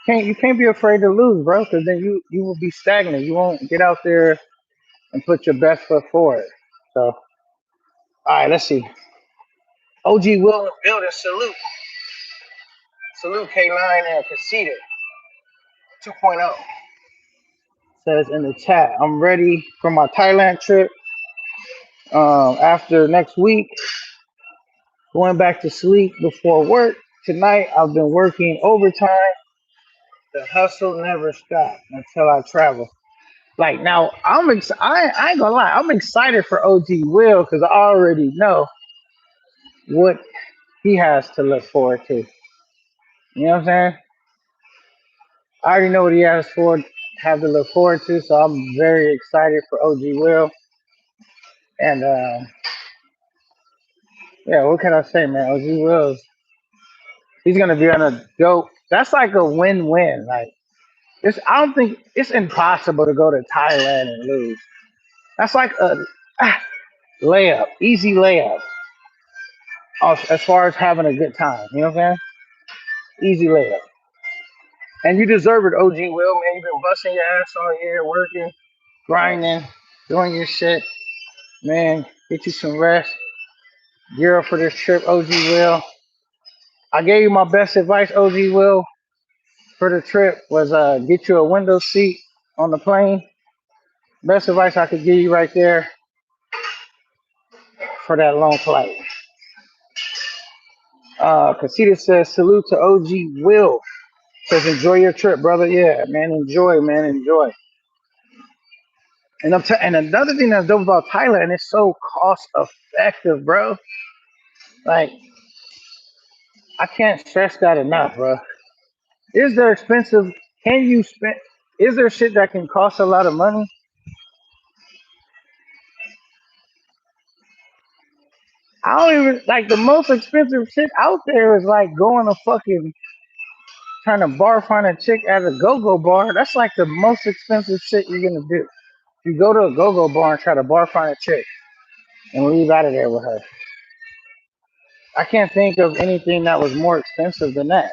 can't be afraid to lose, bro, because then you will be stagnant. You won't get out there and put your best foot forward. So, all right, let's see. OG Will building salute K9 and Casita 2.0 says in the chat. I'm ready for my Thailand trip. After next week, going back to sleep before work tonight. I've been working overtime. The hustle never stops until I travel. Like now, I ain't gonna lie. I'm excited for OG Will because I already know what he has to look forward to. You know what I'm saying? I already know what he has have to look forward to. So I'm very excited for OG Will. And yeah, what can I say, man? OG Will, he's gonna be on a dope. That's like a win-win. Like I don't think it's impossible to go to Thailand and lose. That's like a layup, easy layup. As far as having a good time, you know what I'm saying? Easy layup. And you deserve it, OG Will, man. You've been busting your ass all year, working, grinding, doing your shit. Man, get you some rest. Gear up for this trip, OG Will. I gave you my best advice, OG Will, for the trip was get you a window seat on the plane. Best advice I could give you right there for that long flight. Casita says, salute to OG Will. Says, enjoy your trip, brother. Yeah, man, enjoy, man, enjoy. And another thing that's dope about Thailand, it's so cost effective, bro. Like, I can't stress that enough, bro. Is there expensive? Can you spend? Is there shit that can cost a lot of money? I don't even like the most expensive shit out there is like going to fucking trying to bar find a chick at a go-go bar. That's like the most expensive shit you're gonna do. You go to a go-go bar and try to bar find a chick and leave out of there with her. I can't think of anything that was more expensive than that.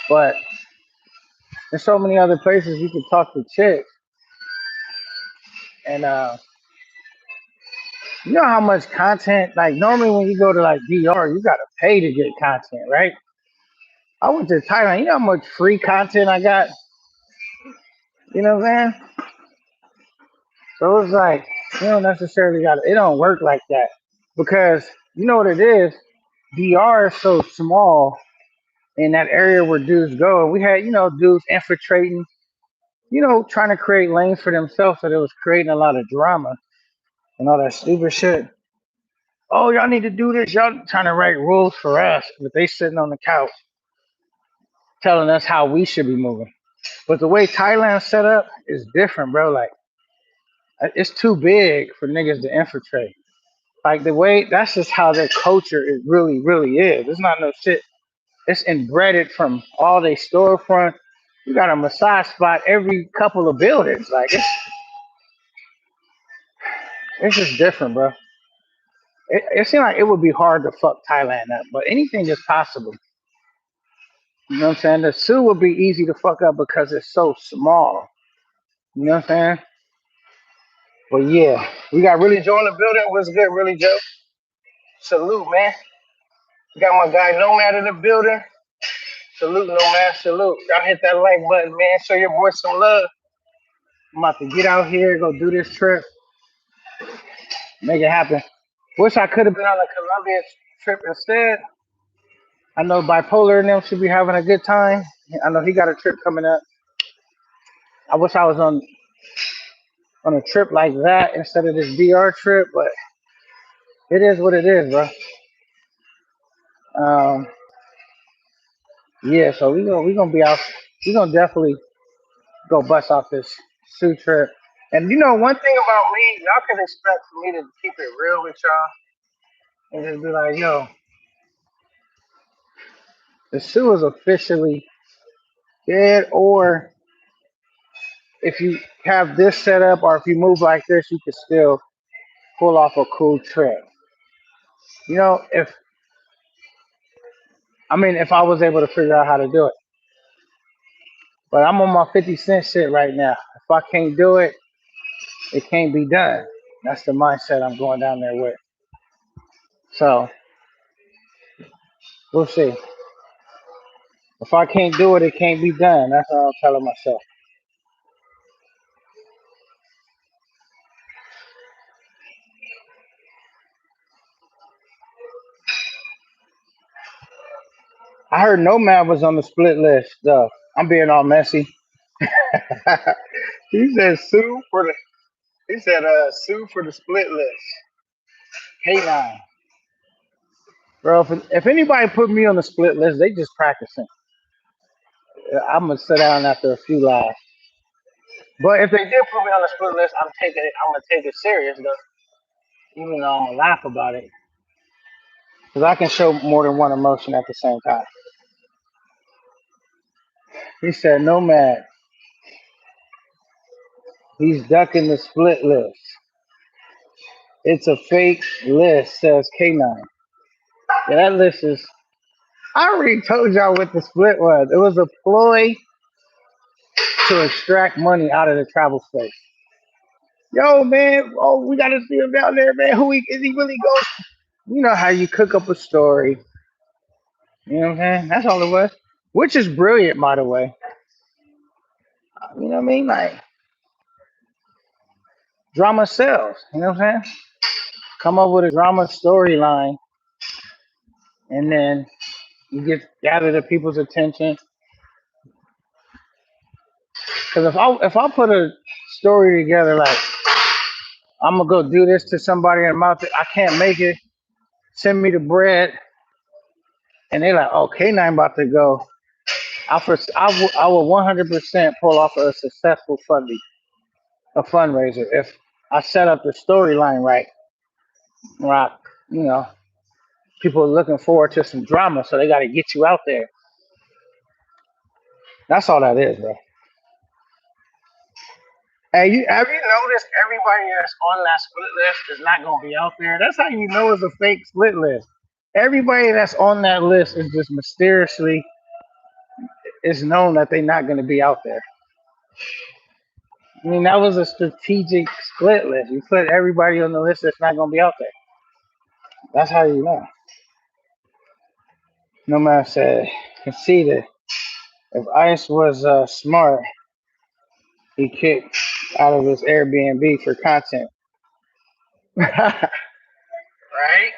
But there's so many other places you can talk to chicks. And you know how much content, like normally when you go to like DR, you gotta pay to get content, right? I went to Thailand, you know how much free content I got? You know what I'm saying? So it's like, you don't necessarily gotta, it don't work like that. Because you know what it is? DR is so small in that area where dudes go. And we had, dudes infiltrating, trying to create lanes for themselves. So it was creating a lot of drama and all that stupid shit. Oh, y'all need to do this. Y'all trying to write rules for us, but they sitting on the couch telling us how we should be moving. But the way Thailand's set up is different, bro. Like it's too big for niggas to infiltrate. Like the way that's just how their culture is really, really is. It's not no shit. It's inbred from all they storefront. You got a massage spot every couple of buildings. Like it's just different, bro. It seemed like it would be hard to fuck Thailand up, but anything is possible. You know what I'm saying? The zoo would be easy to fuck up because it's so small. You know what I'm saying? But yeah, we got Really Joe in the building. What's good, Really Joe? Salute, man. Got my guy Nomad in the building. Salute, Nomad. Salute. Y'all hit that like button, man. Show your boy some love. I'm about to get out here, go do this trip, make it happen. Wish I could have been on the Colombia trip instead. I know Bipolar and them should be having a good time. I know he got a trip coming up. I wish I was on a trip like that instead of this DR trip, but it is what it is, bro. Um, yeah, so we gonna be out. We gonna definitely go bust off this Sioux trip. And you know, one thing about me, y'all can expect for me to keep it real with y'all and just be like, yo, the Sioux is officially dead, or if you have this set up or if you move like this, you can still pull off a cool trip. You know, if I was able to figure out how to do it. But I'm on my 50 Cent shit right now. If I can't do it, it can't be done. That's the mindset I'm going down there with. So we'll see. If I can't do it, it can't be done. That's what I'm telling myself. I heard Nomad was on the split list, though. I'm being all messy. He said sue for the he said sue for the split list. K9. Bro, if anybody put me on the split list, they just practicing. I'm gonna sit down after a few lives. But if they did put me on the split list, I'm gonna take it serious though. Even though I'm gonna laugh about it. Because I can show more than one emotion at the same time. He said Nomad, he's ducking the split list. It's a fake list, says K9. Yeah, that list is I already told y'all what the split was. It was a ploy to extract money out of the travel space. Yo, man, oh, we gotta see him down there, man. Is he really going? You know how you cook up a story. You know what I'm saying? That's all it was. Which is brilliant, by the way. You know what I mean? Like drama sells. You know what I'm saying? Come up with a drama storyline, and then you get gather the people's attention. Because if I put a story together like I'm gonna go do this to somebody and I can't make it. Send me the bread, and they're like, "Oh, K9 about to go." I will 100% pull off a successful a fundraiser if I set up the storyline right. Right, you know, people are looking forward to some drama, so they got to get you out there. That's all that is, bro. Hey, have you noticed everybody that's on that split list is not gonna be out there? That's how you know it's a fake split list. Everybody that's on that list is just mysteriously it's known that they're not gonna be out there. I mean, that was a strategic split list. You put everybody on the list that's not gonna be out there. That's how you know. No man said, conceded. If Ice was smart, he kicked out of his Airbnb for content. Right?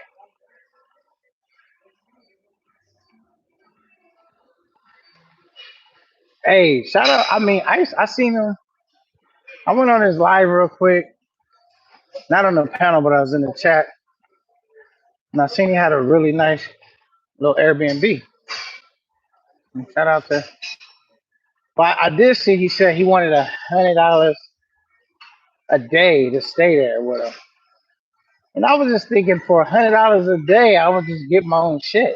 Hey, shout out. I mean, I seen him. I went on his live real quick. Not on the panel, but I was in the chat. And I seen he had a really nice little Airbnb. And shout out to. But I did see he said he wanted $100 a day to stay there with him. And I was just thinking for $100 a day, I would just get my own shit.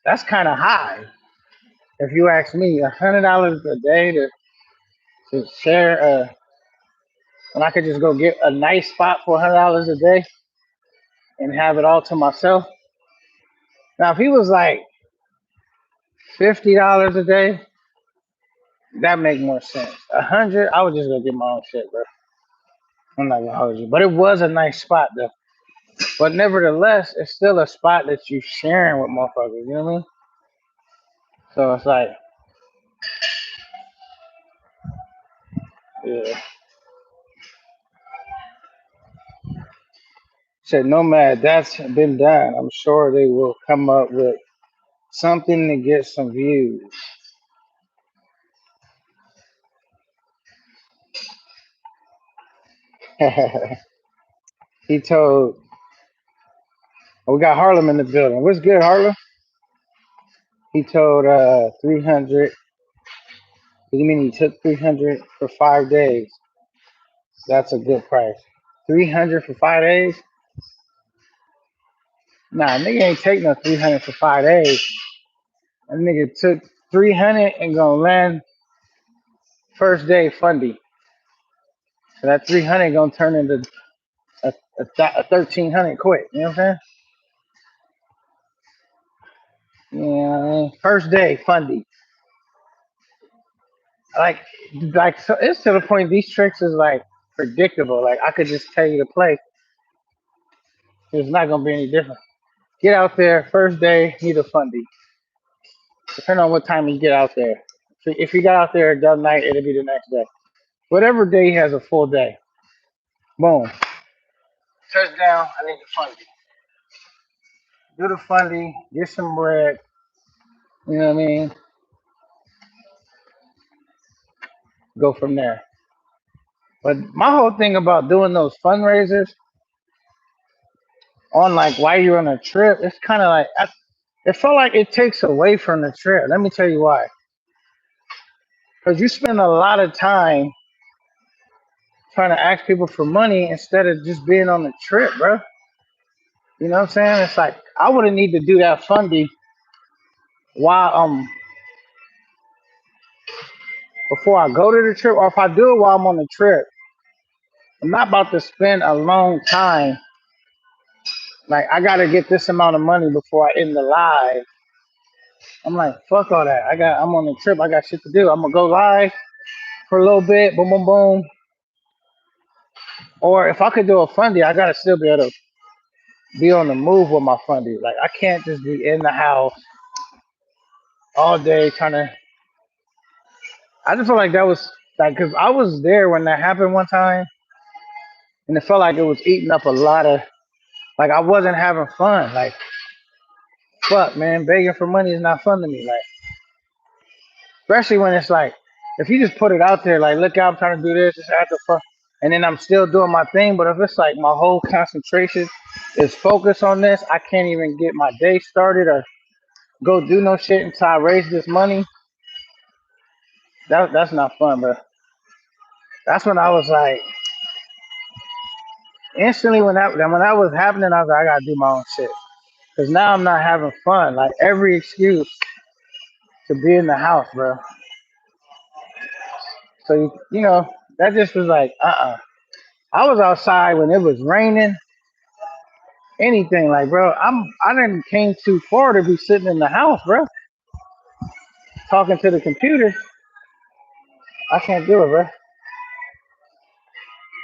That's kind of high. If you ask me, $100 a day to share and I could just go get a nice spot for $100 a day and have it all to myself. Now, if he was like $50 a day, that make more sense. 100, I would just go get my own shit, bro. I'm not gonna hold you, but it was a nice spot though. But nevertheless, it's still a spot that you sharing with motherfuckers. You know what I mean? So it's like, yeah. Said Nomad, that's been done. I'm sure they will come up with something to get some views. He told, oh, we got Harlem in the building. What's good, Harlem? He told 300. You mean he took 300 for 5 days? That's a good price. 300 for 5 days? Nah, nigga ain't take no 300 for 5 days. That nigga took 300 and gonna land first day fundy. So that 300 gonna turn into a 1300 quick. You know what I'm saying? Yeah, first day fundy. Like, so it's to the point these tricks is like predictable. Like I could just tell you to play. It's not gonna be any different. Get out there first day, need a fundy. Depending on what time you get out there. If you got out there at that night, it'll be the next day. Whatever day has a full day. Boom. Touchdown. I need the fundy. Do the fundy. Get some bread. You know what I mean? Go from there. But my whole thing about doing those fundraisers on like while you're on a trip, it's kind of like it felt like it takes away from the trip. Let me tell you why. Because you spend a lot of time trying to ask people for money instead of just being on the trip, bro. You know what I'm saying? It's like I wouldn't need to do that fundy while before I go to the trip, or if I do it while I'm on the trip. I'm not about to spend a long time. Like I gotta get this amount of money before I end the live. I'm like, fuck all that. I'm on the trip. I got shit to do. I'm gonna go live for a little bit. Boom, boom, boom. Or if I could do a fundy, I gotta still be able to be on the move with my fundy. Like I can't just be in the house all day trying to. I just feel like that was like because I was there when that happened one time, and it felt like it was eating up a lot of. Like I wasn't having fun. Like fuck, man, begging for money is not fun to me. Like especially when it's like if you just put it out there, like look out, I'm trying to do this, just after fun, and then I'm still doing my thing. But if it's like my whole concentration is focused on this, I can't even get my day started or go do no shit until I raise this money. That's not fun, bro. That's when I was like, instantly when that was happening, I was like, I gotta do my own shit. Cause now I'm not having fun. Like every excuse to be in the house, bro. So you know that just was like, I was outside when it was raining. Anything like, bro. I didn't came too far to be sitting in the house, bro, talking to the computer. I can't do it, bro.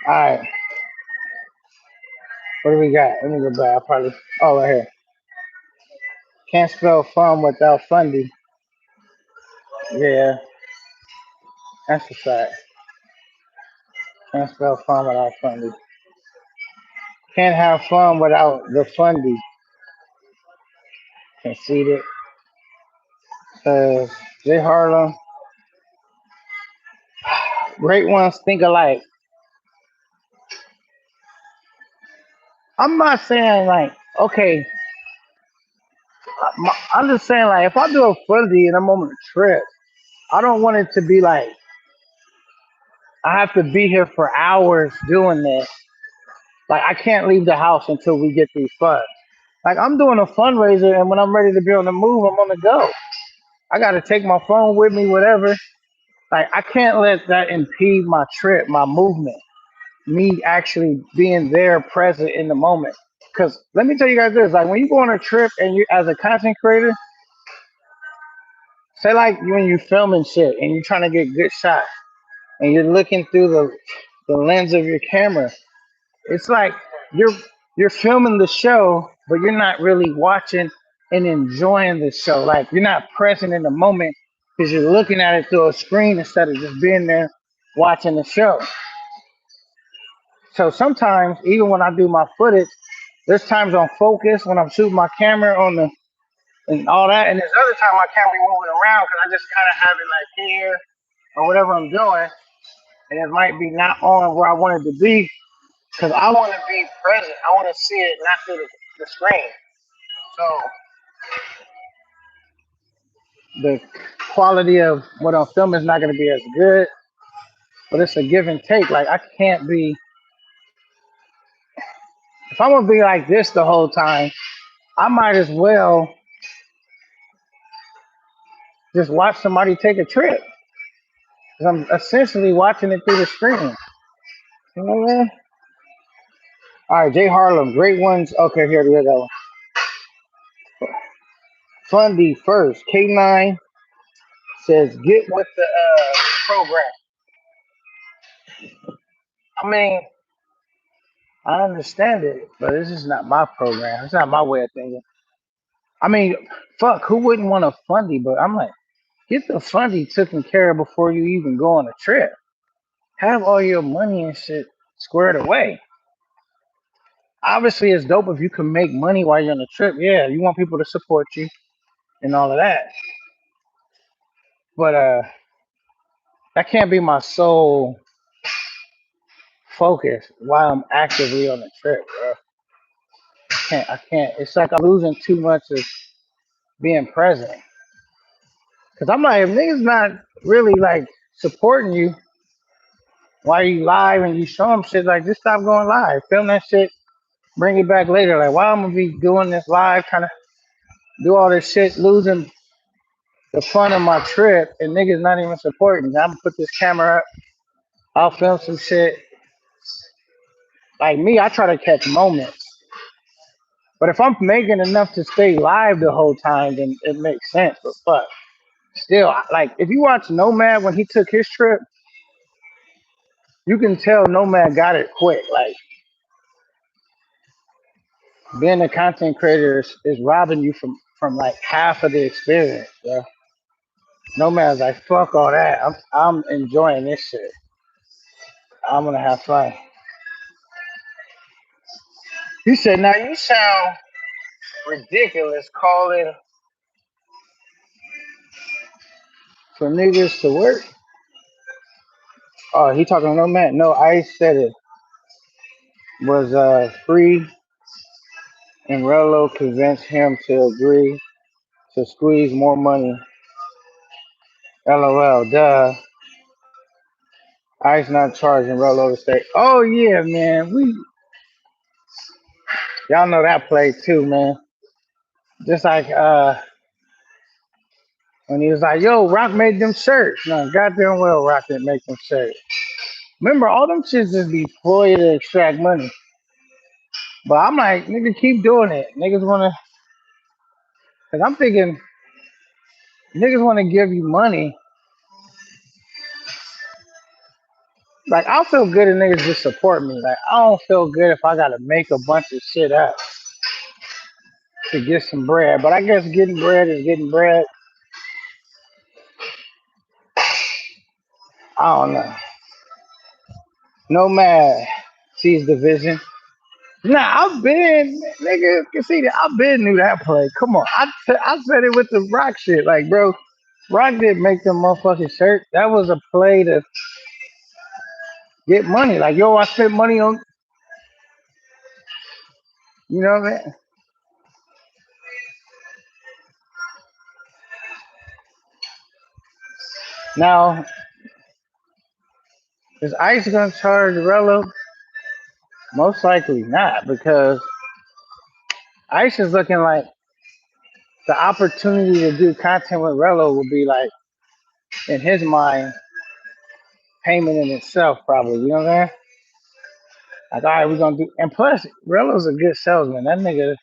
All right, what do we got? Let me go back. I probably right here. Can't spell fun without fundy. Yeah, that's a fact. Can't spell fun without fundy. Can't have fun without the fundy. Conceited. Cause J Harlem, great ones think alike. I'm not saying like, okay, I'm just saying like, if I do a fundy and I'm on a trip, I don't want it to be like I have to be here for hours doing this. Like I can't leave the house until we get these funds. Like I'm doing a fundraiser, and when I'm ready to be on the move, I'm on the go. I got to take my phone with me, whatever. Like I can't let that impede my trip, my movement, me actually being there, present in the moment. Because let me tell you guys this: like when you go on a trip and you, as a content creator, say like when you filming shit and you're trying to get good shots and you're looking through the lens of your camera, it's like you're you're filming the show, but you're not really watching and enjoying the show. Like you're not present in the moment because you're looking at it through a screen instead of just being there watching the show. So sometimes, even when I do my footage, there's times on focus when I'm shooting my camera on the and all that, and there's other time my camera be moving around because I just kind of have it like here or whatever I'm doing, and it might be not on where I want it to be because I want to be present. I want to see it not through the screen. So the quality of what I'm filming is not going to be as good, but it's a give and take. Like I can't be if I'm gonna be like this the whole time. I might as well just watch somebody take a trip. 'Cause I'm essentially watching it through the screen. You know what I mean? All right, Jay Harlem, great ones. Okay, here we go. Fundy first. K9 says get with the program. I mean, I understand it, but this is not my program. It's not my way of thinking. I mean, fuck, who wouldn't want a fundy? But I'm like, get the fundy taken care of before you even go on a trip. Have all your money and shit squared away. Obviously, it's dope if you can make money while you're on a trip. Yeah, you want people to support you and all of that. But that can't be my sole focus while I'm actively on the trip, bro. I can't. It's like I'm losing too much of being present. Cause I'm like, if niggas not really like supporting you while you live and you show them shit, like just stop going live. Film that shit, bring it back later. Like, why I'm gonna be doing this live, kind of do all this shit, losing the fun of my trip, and niggas not even supporting me. I'm gonna put this camera up. I'll film some shit. Like me, I try to catch moments. But if I'm making enough to stay live the whole time, then it makes sense. But fuck, still, like if you watch Nomad when he took his trip, you can tell Nomad got it quick. Like being a content creator is robbing you from like half of the experience. Yeah, Nomad's like fuck all that. I'm enjoying this shit. I'm gonna have fun. He said, "Now you sound ridiculous calling for niggas to work." Oh, he talking to Nomad? No, I said it was free, and Rello convinced him to agree to squeeze more money. LOL, duh. Ice not charging Rello to stay. Oh yeah, man. Y'all know that play too, man. Just like when he was like, yo, Rock made them shirts. No, goddamn well Rock didn't make them shirts. Remember, all them shits just be ploy to extract money. But I'm like, nigga, keep doing it. Niggas wanna cause I'm thinking niggas wanna give you money. Like I'll feel good if niggas just support me. Like I don't feel good if I gotta make a bunch of shit up to get some bread. But I guess getting bread is getting bread. I don't know. Nomad sees the vision. Nah, I've been, nigga, can see that. I've been knew that play. Come on. I said it with the Rock shit. Like, bro, Rock didn't make them motherfucking shirt. That was a play to get money. Like, yo, I spent money on, you know what I mean? Now, is Ice gonna charge Rello? Most likely not, because Ice is looking like the opportunity to do content with Rello will be like, in his mind, payment in itself, probably. You know what I'm saying? Like, all right, we're gonna do, and plus, Rello's a good salesman. That nigga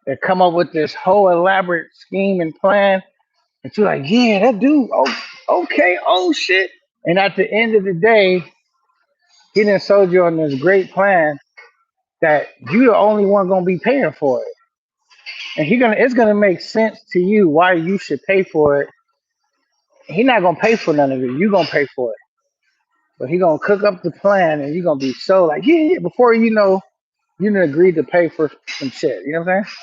that come up with this whole elaborate scheme and plan, and you're like, yeah, that dude, oh, okay, oh shit. And at the end of the day, he done sold you on this great plan, that you the only one gonna be paying for it. And it's gonna make sense to you why you should pay for it. He not gonna pay for none of it. You gonna pay for it. But he gonna cook up the plan and you gonna be so like, yeah, yeah, before you know, you done agreed to pay for some shit. You know what I'm saying?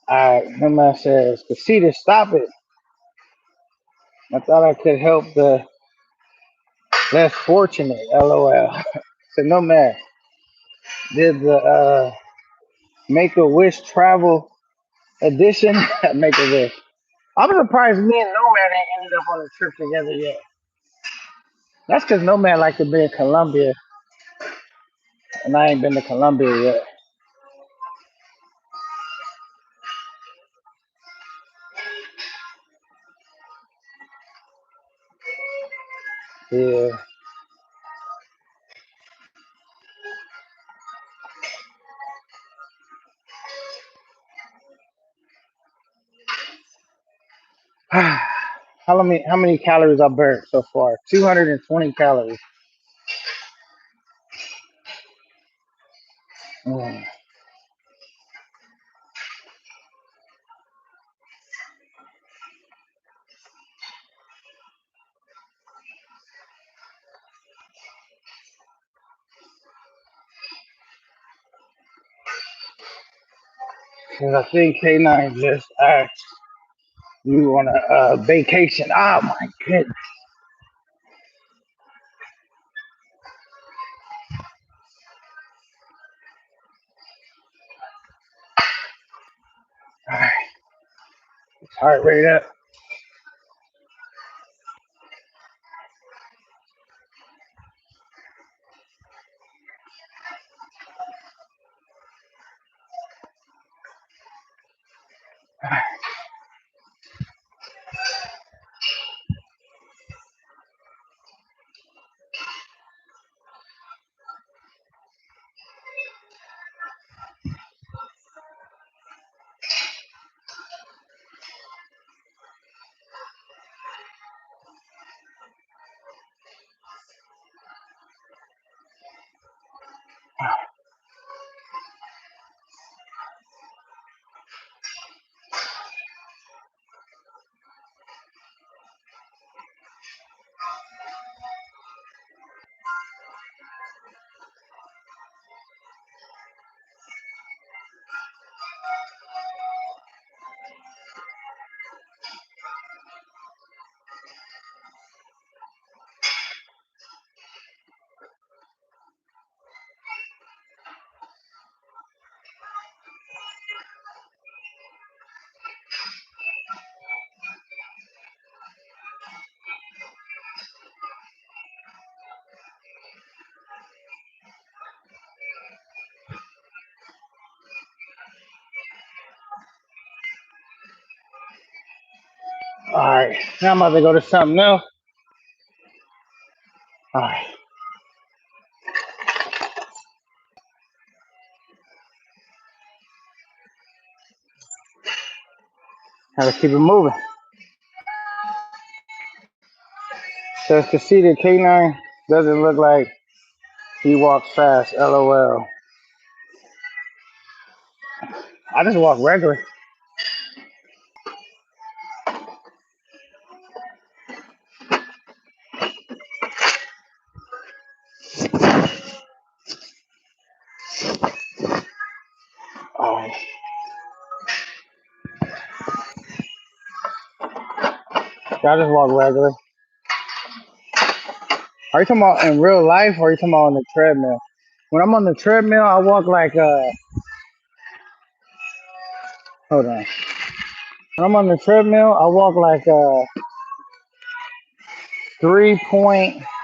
Alright, my man says, Casita, stop it. I thought I could help the less fortunate. LOL. So no man. Did the Make a Wish travel edition? Make a Wish. I'm surprised me and Nomad ain't ended up on a trip together yet. That's because Nomad like to be in Colombia, and I ain't been to Colombia yet. Yeah. How many calories I burned so far? 220 calories. Mm. 'Cause I think K9 just asked you on a vacation. Oh my goodness. All right, heart rate up. All right, now I'm about to go to something else. All right, gotta keep it moving. Says Casita K9 doesn't look like he walks fast. LOL. I just walk regular. Oh, I just walk regular. Are you talking about in real life or are you talking about on the treadmill? When I'm on the treadmill, I walk like hold on. When I'm on the treadmill, I walk like 3.4,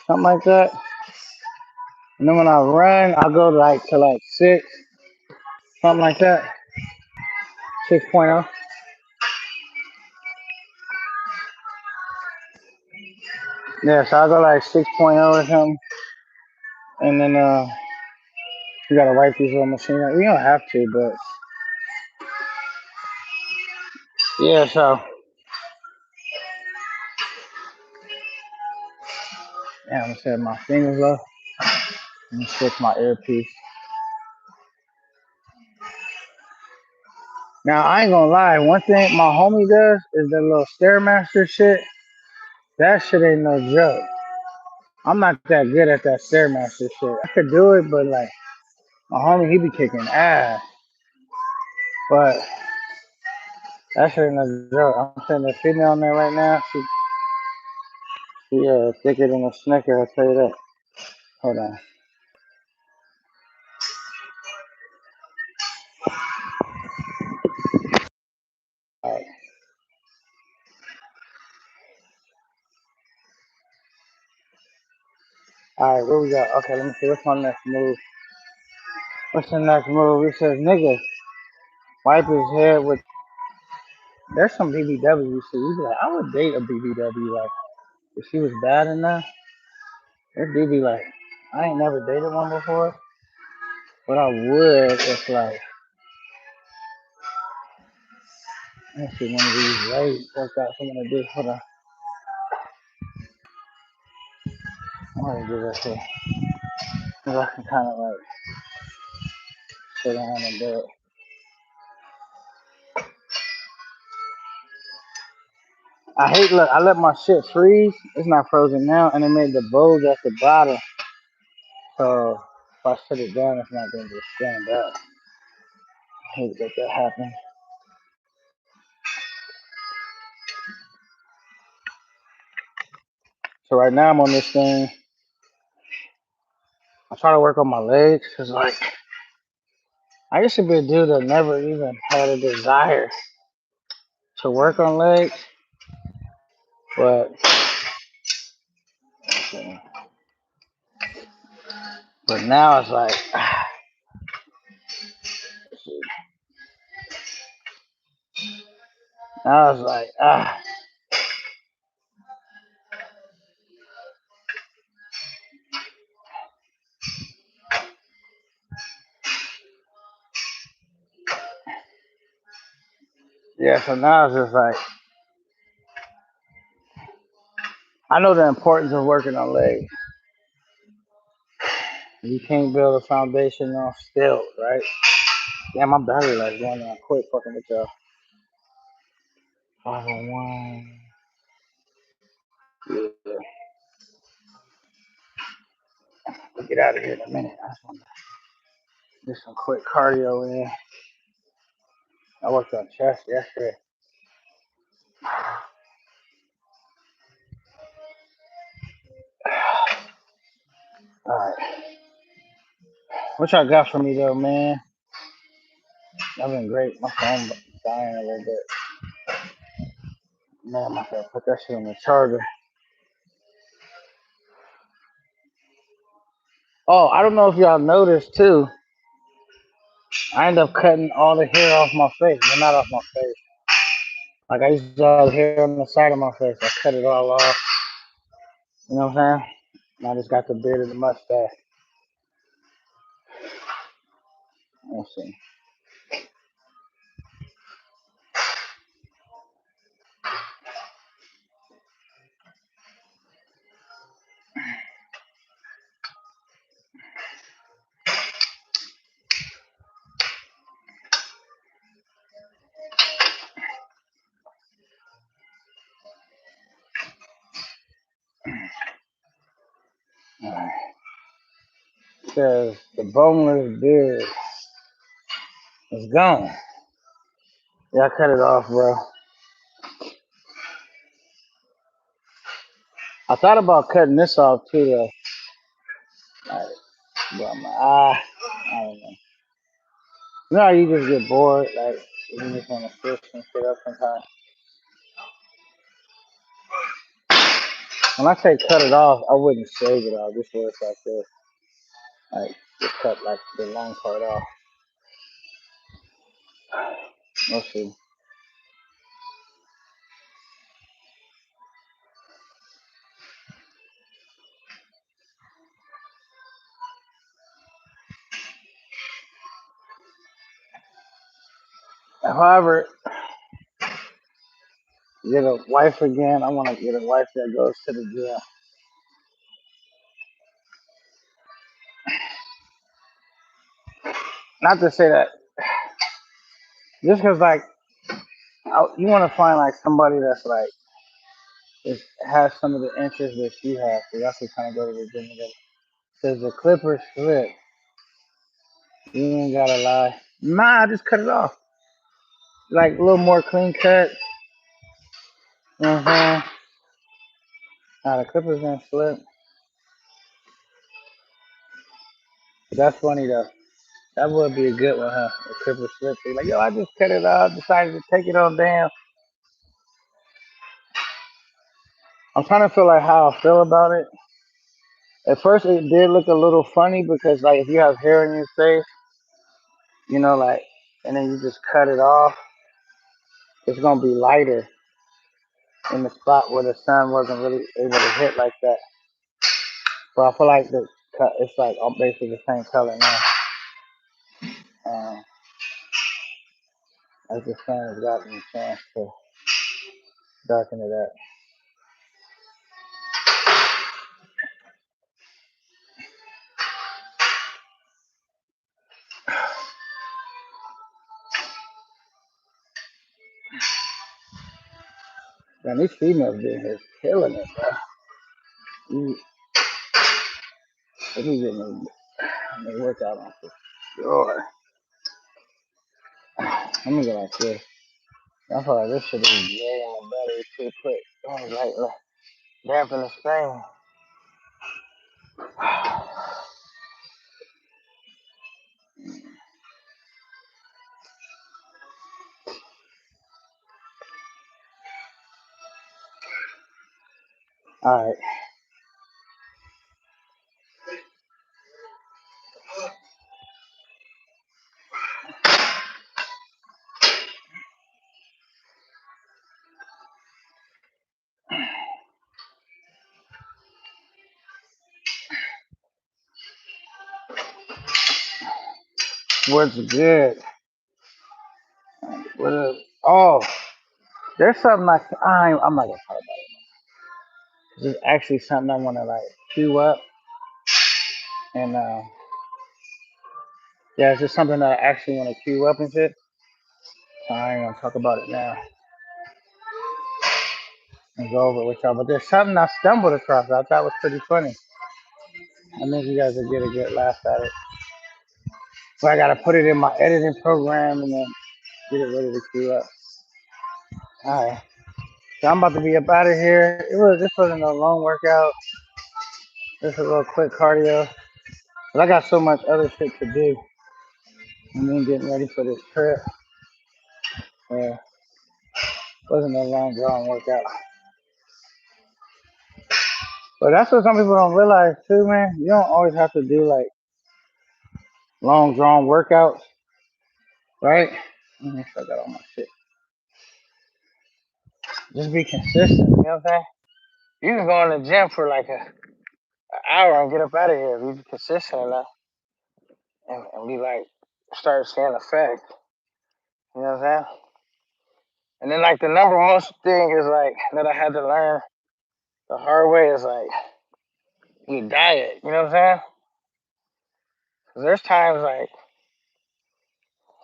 something like that. And then when I run, I go to 6, something like that. 6.0. Yeah, so I go like 6.0 or something. And then you gotta wipe these little machines. You don't have to, but yeah, so Yeah, I'm gonna set my fingers low and switch my earpiece. Now I ain't gonna lie, one thing my homie does is that little Stairmaster shit. That shit ain't no joke. I'm not that good at that Stairmaster shit. I could do it, but like my homie, he be kicking ass. But that shit ain't no joke. I'm sending a female on there right now. She thicker than a Snicker, I'll tell you that. Hold on. Alright. Alright, where we got? Okay, let me see. What's my next move? What's the next move? It says, nigga, wipe his head with. There's some BBW shit. You be like, I would date a BBW. Like, if she was bad enough, it do be like, I ain't never dated one before, but I would if like, let's see, one of these late worked out something to do. Hold on. I'm gonna do this here. Cause I can kind of like sit down and do it. I hate, look, I let my shit freeze. It's not frozen now, and it made the bulge at the bottom. So if I sit it down, it's not gonna just stand up. I hate that that happens. So right now I'm on this thing. I try to work on my legs, cause like I used to be a dude that never even had a desire to work on legs, but now it's like now it's like yeah. So now it's just like I know the importance of working on legs. You can't build a foundation on stilts, right? Yeah, my battery like going on. Quit fucking with y'all. 501. Yeah, we'll get out of here in a minute. I just want to do some quick cardio in. I worked on chest yesterday. All right. What y'all got for me though, man? I've been great. My phone dying a little bit. Man, I gotta put that shit on the charger. Oh, I don't know if y'all noticed too. I end up cutting all the hair off my face. Well, not off my face. Like I used to have hair on the side of my face. I cut it all off. You know what I'm saying? And I just got the beard and the mustache. Let's see. All right. It says the boneless beard is gone. Yeah, I cut it off, bro. I thought about cutting this off too, though. All right. But I don't know. You know how you just get bored, like you just want to switch and shit up sometimes. When I say cut it off, I wouldn't shave it off. Just work like this, like just cut like the long part off. We'll see. If I ever get a wife again, I want to get a wife that goes to the gym. not to say that, just because like you want to find like somebody that's like has some of the interests that you have, so y'all can kind of go to the gym together. Because the Clippers slip, you ain't gotta lie. Nah, just cut it off. Like a little more clean cut. You know what I'm saying? Nah, the Clippers didn't slip. But that's funny though. That would be a good one, huh? The Clippers slip. They like, yo, I just cut it off, decided to take it on down. I'm trying to feel like how I feel about it. At first, it did look a little funny because, like, if you have hair in your face, like, and then you just cut it off, it's gonna be lighter in the spot where the sun wasn't really able to hit like that. But I feel like the cut, it's like all basically the same color now. Um, as the sun has gotten a chance to darken it up. Man, these females being here killing it, bro. They be getting they workout on for sure. Let me go like this. I feel like this should be way on the battery too quick. Oh, like dampen the screen. All right. What's good? What is, oh, there's something I'm not gonna talk about it. There's actually something I want to like queue up, and yeah, it's just something that I actually want to queue up and shit. So I ain't gonna talk about it now and go over it with y'all. But there's something I stumbled across that I thought was pretty funny. I think you guys will get a good laugh at it. So I gotta put it in my editing program and then get it ready to queue up. All right. So I'm about to be up out of here. This wasn't a long workout. Just a little quick cardio. But I got so much other shit to do. And then getting ready for this trip. Yeah. Wasn't a long drawn workout. But that's what some people don't realize too, man. You don't always have to do like long drawn workouts, right? Let me fuck out all my shit. Just be consistent, you know what I'm saying? You can go in the gym for like an hour and get up out of here if you're consistent enough and be like start seeing effect. You know what I'm saying? And then like the number one thing is like that I had to learn the hard way is like your diet. You know what I'm saying? 'Cause there's times like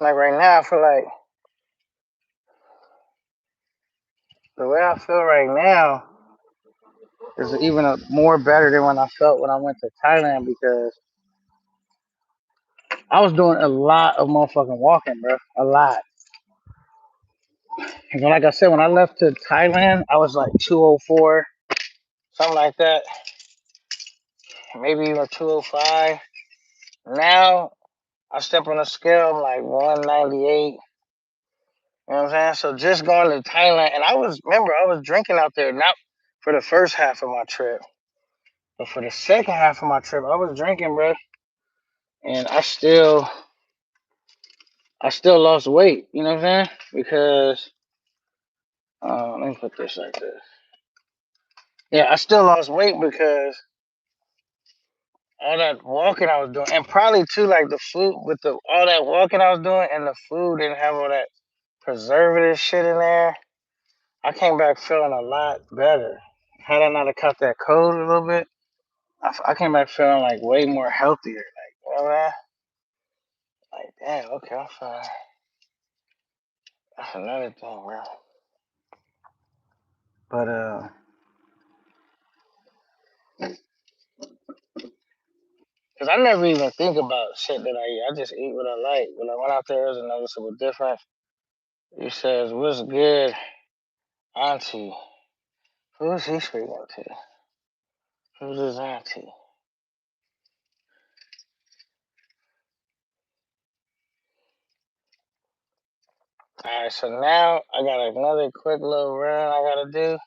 right now I feel like the way I feel right now is even more better than when I felt when I went to Thailand because I was doing a lot of motherfucking walking, bro. A lot. And like I said, when I left to Thailand, I was like 204, something like that. Maybe even 205. Now I step on the scale, I'm like 198. You know what I'm saying? So just going to Thailand, and I was drinking out there, not for the first half of my trip, but for the second half of my trip, I was drinking, bro. And I still lost weight, you know what I'm saying? Because, let me put this like this. Yeah, I still lost weight because all that walking I was doing, and probably too, like the food with all that walking I was doing, and the food didn't have all that preservative shit in there. I came back feeling a lot better. Had I not have caught that cold a little bit, I came back feeling like way more healthier. Like, you know what Like, damn, okay, I'm fine. That's another thing, bro. But cause I never even think about shit that I eat. I just eat what I like. When I went out there, there's a noticeable difference. He says, "What's good, auntie?" Who's he speaking to? Who's his auntie? Alright, so now I got another quick little run I gotta do.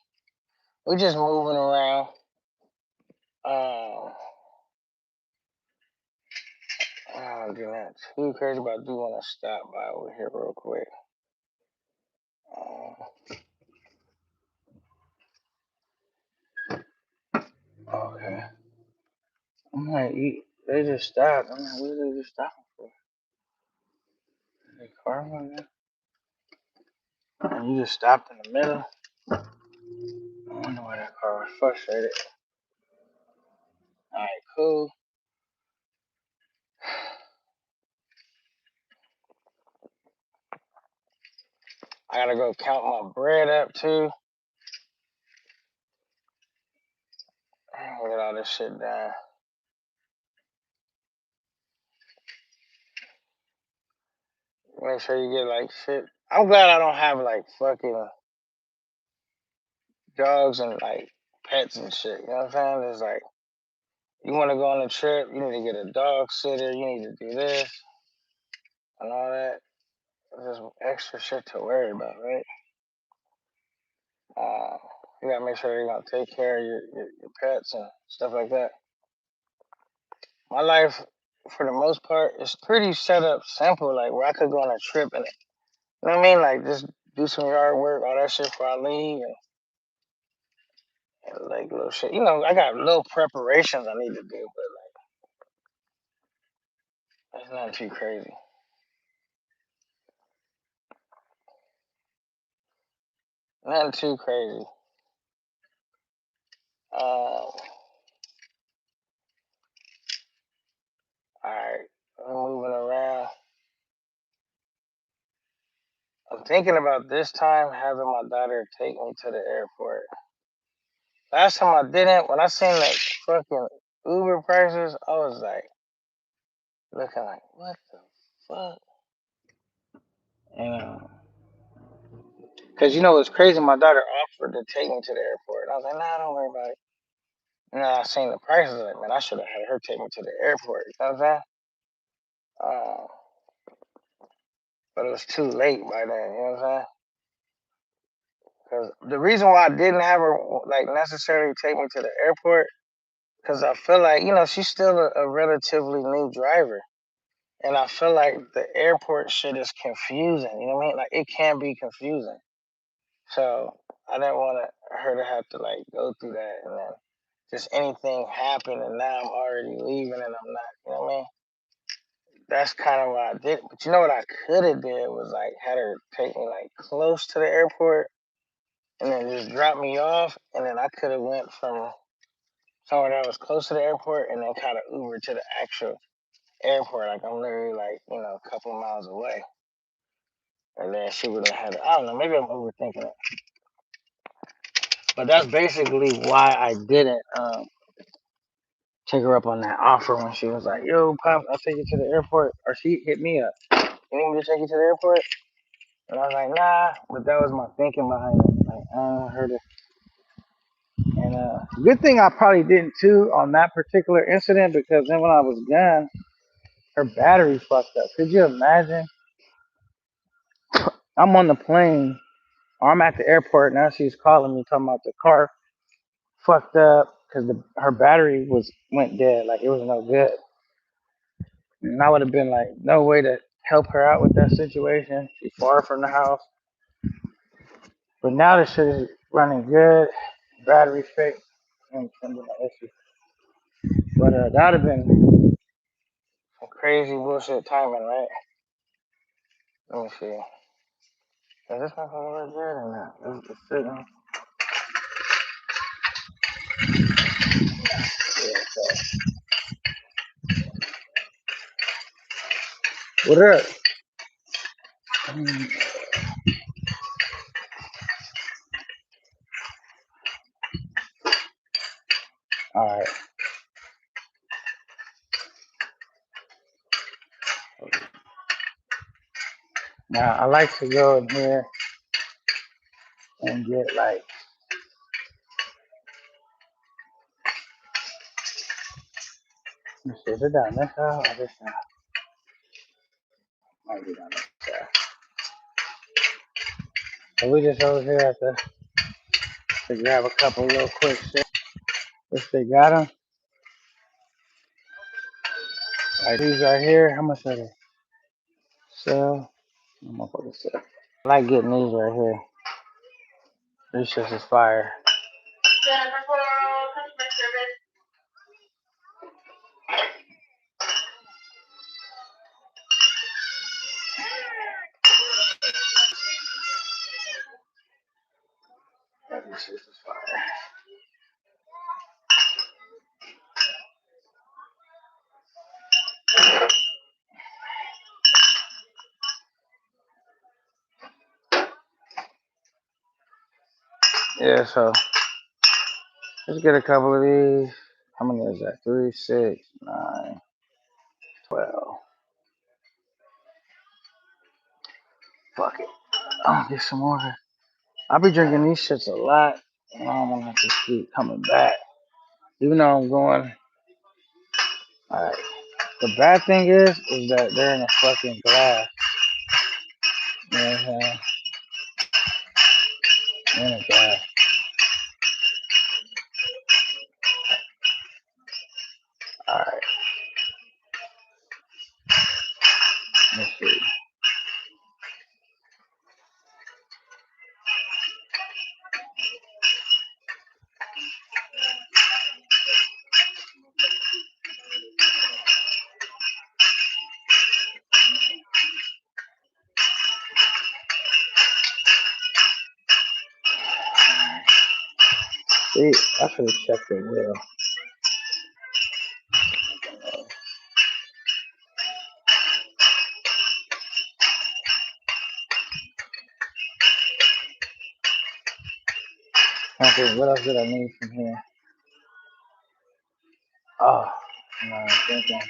We're just moving around. I don't do that too crazy, but I do want to stop by over here real quick. Okay. I'm like, they just stopped. I'm like, what are they just stopping for? The car went there? And you just stopped in the middle? I wonder why that car was frustrated. Alright, cool. I gotta go count my bread up too. Get all this shit done. Make sure you get like shit. I'm glad I don't have like fucking dogs and like pets and shit. You know what I'm saying? It's like, you want to go on a trip, you need to get a dog sitter, you need to do this and all that. There's extra shit to worry about, right? You gotta make sure you're gonna take care of your pets and stuff like that. My life, for the most part, is pretty set up simple, like where I could go on a trip and, you know what I mean? Like just do some yard work, all that shit before I leave, and like little shit. You know, I got little preparations I need to do, but like, it's not too crazy. Nothing too crazy. Alright, I'm moving around. I'm thinking about this time having my daughter take me to the airport. Last time I didn't, when I seen like fucking Uber prices, I was like looking like, what the fuck? And cause you know what's crazy? My daughter offered to take me to the airport. And I was like, nah, don't worry about it. And then I seen the prices, like, man, I should have had her take me to the airport. You know what I'm saying? Uh, but it was too late by then. You know what I'm saying? Because the reason why I didn't have her like necessarily take me to the airport, because I feel like, you know, she's still a relatively new driver. And I feel like the airport shit is confusing. You know what I mean? Like, it can be confusing. So I didn't want her to have to, like, go through that and then just anything happen and now I'm already leaving and I'm not, you know what I mean? That's kind of what I did. But you know what I could have did was, like, had her take me, like, close to the airport and then just drop me off. And then I could have went from somewhere that was close to the airport and then kind of Uber to the actual airport. Like, I'm literally, like, you know, a couple of miles away. And then she would have had, I don't know, maybe I'm overthinking it. But that's basically why I didn't take her up on that offer when she was like, yo, Pop, I'll take you to the airport. Or she hit me up. You need me to take you to the airport? And I was like, nah. But that was my thinking behind it. Like, I don't heard it. And good thing I probably didn't too on that particular incident, because then when I was gone, her battery fucked up. Could you imagine? I'm on the plane, or I'm at the airport. Now she's calling me talking about the car fucked up because her battery went dead. Like, it was no good. And I would have been like, no way to help her out with that situation. She's far from the house. But now the shit is running good. Battery fixed. And no issue. But that would have been some crazy bullshit timing, right? Let me see. Is this not gonna work good or not? It's sitting. Yeah, so. What up? Mm, all right. Now I like to go in here and get like, let's see, is it down this side or this side? Might be down this side. So we just over here at the to grab a couple little quick shit. If they got them, like these right here, how much are they? Sell. I'm gonna put this up. I like getting these right here. These shits is fire. These shits is fire. Yeah, so let's get a couple of these. How many is that? 3, 6, 9, 12. Fuck it. I'll get some more. I'll be drinking these shits a lot. And I don't want to have to keep coming back. Even though I'm going. Alright. The bad thing is that they're in a fucking glass. You know what I'm saying? They're in a glass. Alright. Let's see. See, I should have checked the wheel. Okay, what else did I need from here? Oh, no, I'm thinking.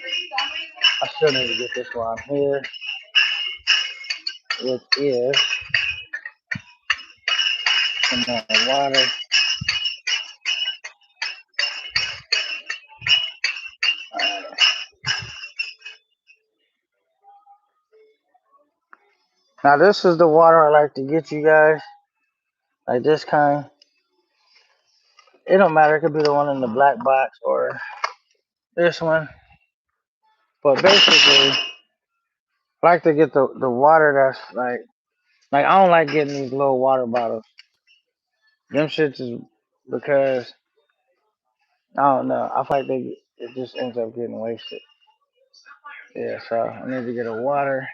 I still need to get this while I'm here, which is some more water. Now this is the water I like to get you guys. Like this kind. It don't matter. It could be the one in the black box or this one. But basically, I like to get the water that's like I don't like getting these little water bottles. Them shits is because I don't know. I feel like it just ends up getting wasted. Yeah, so I need to get a water.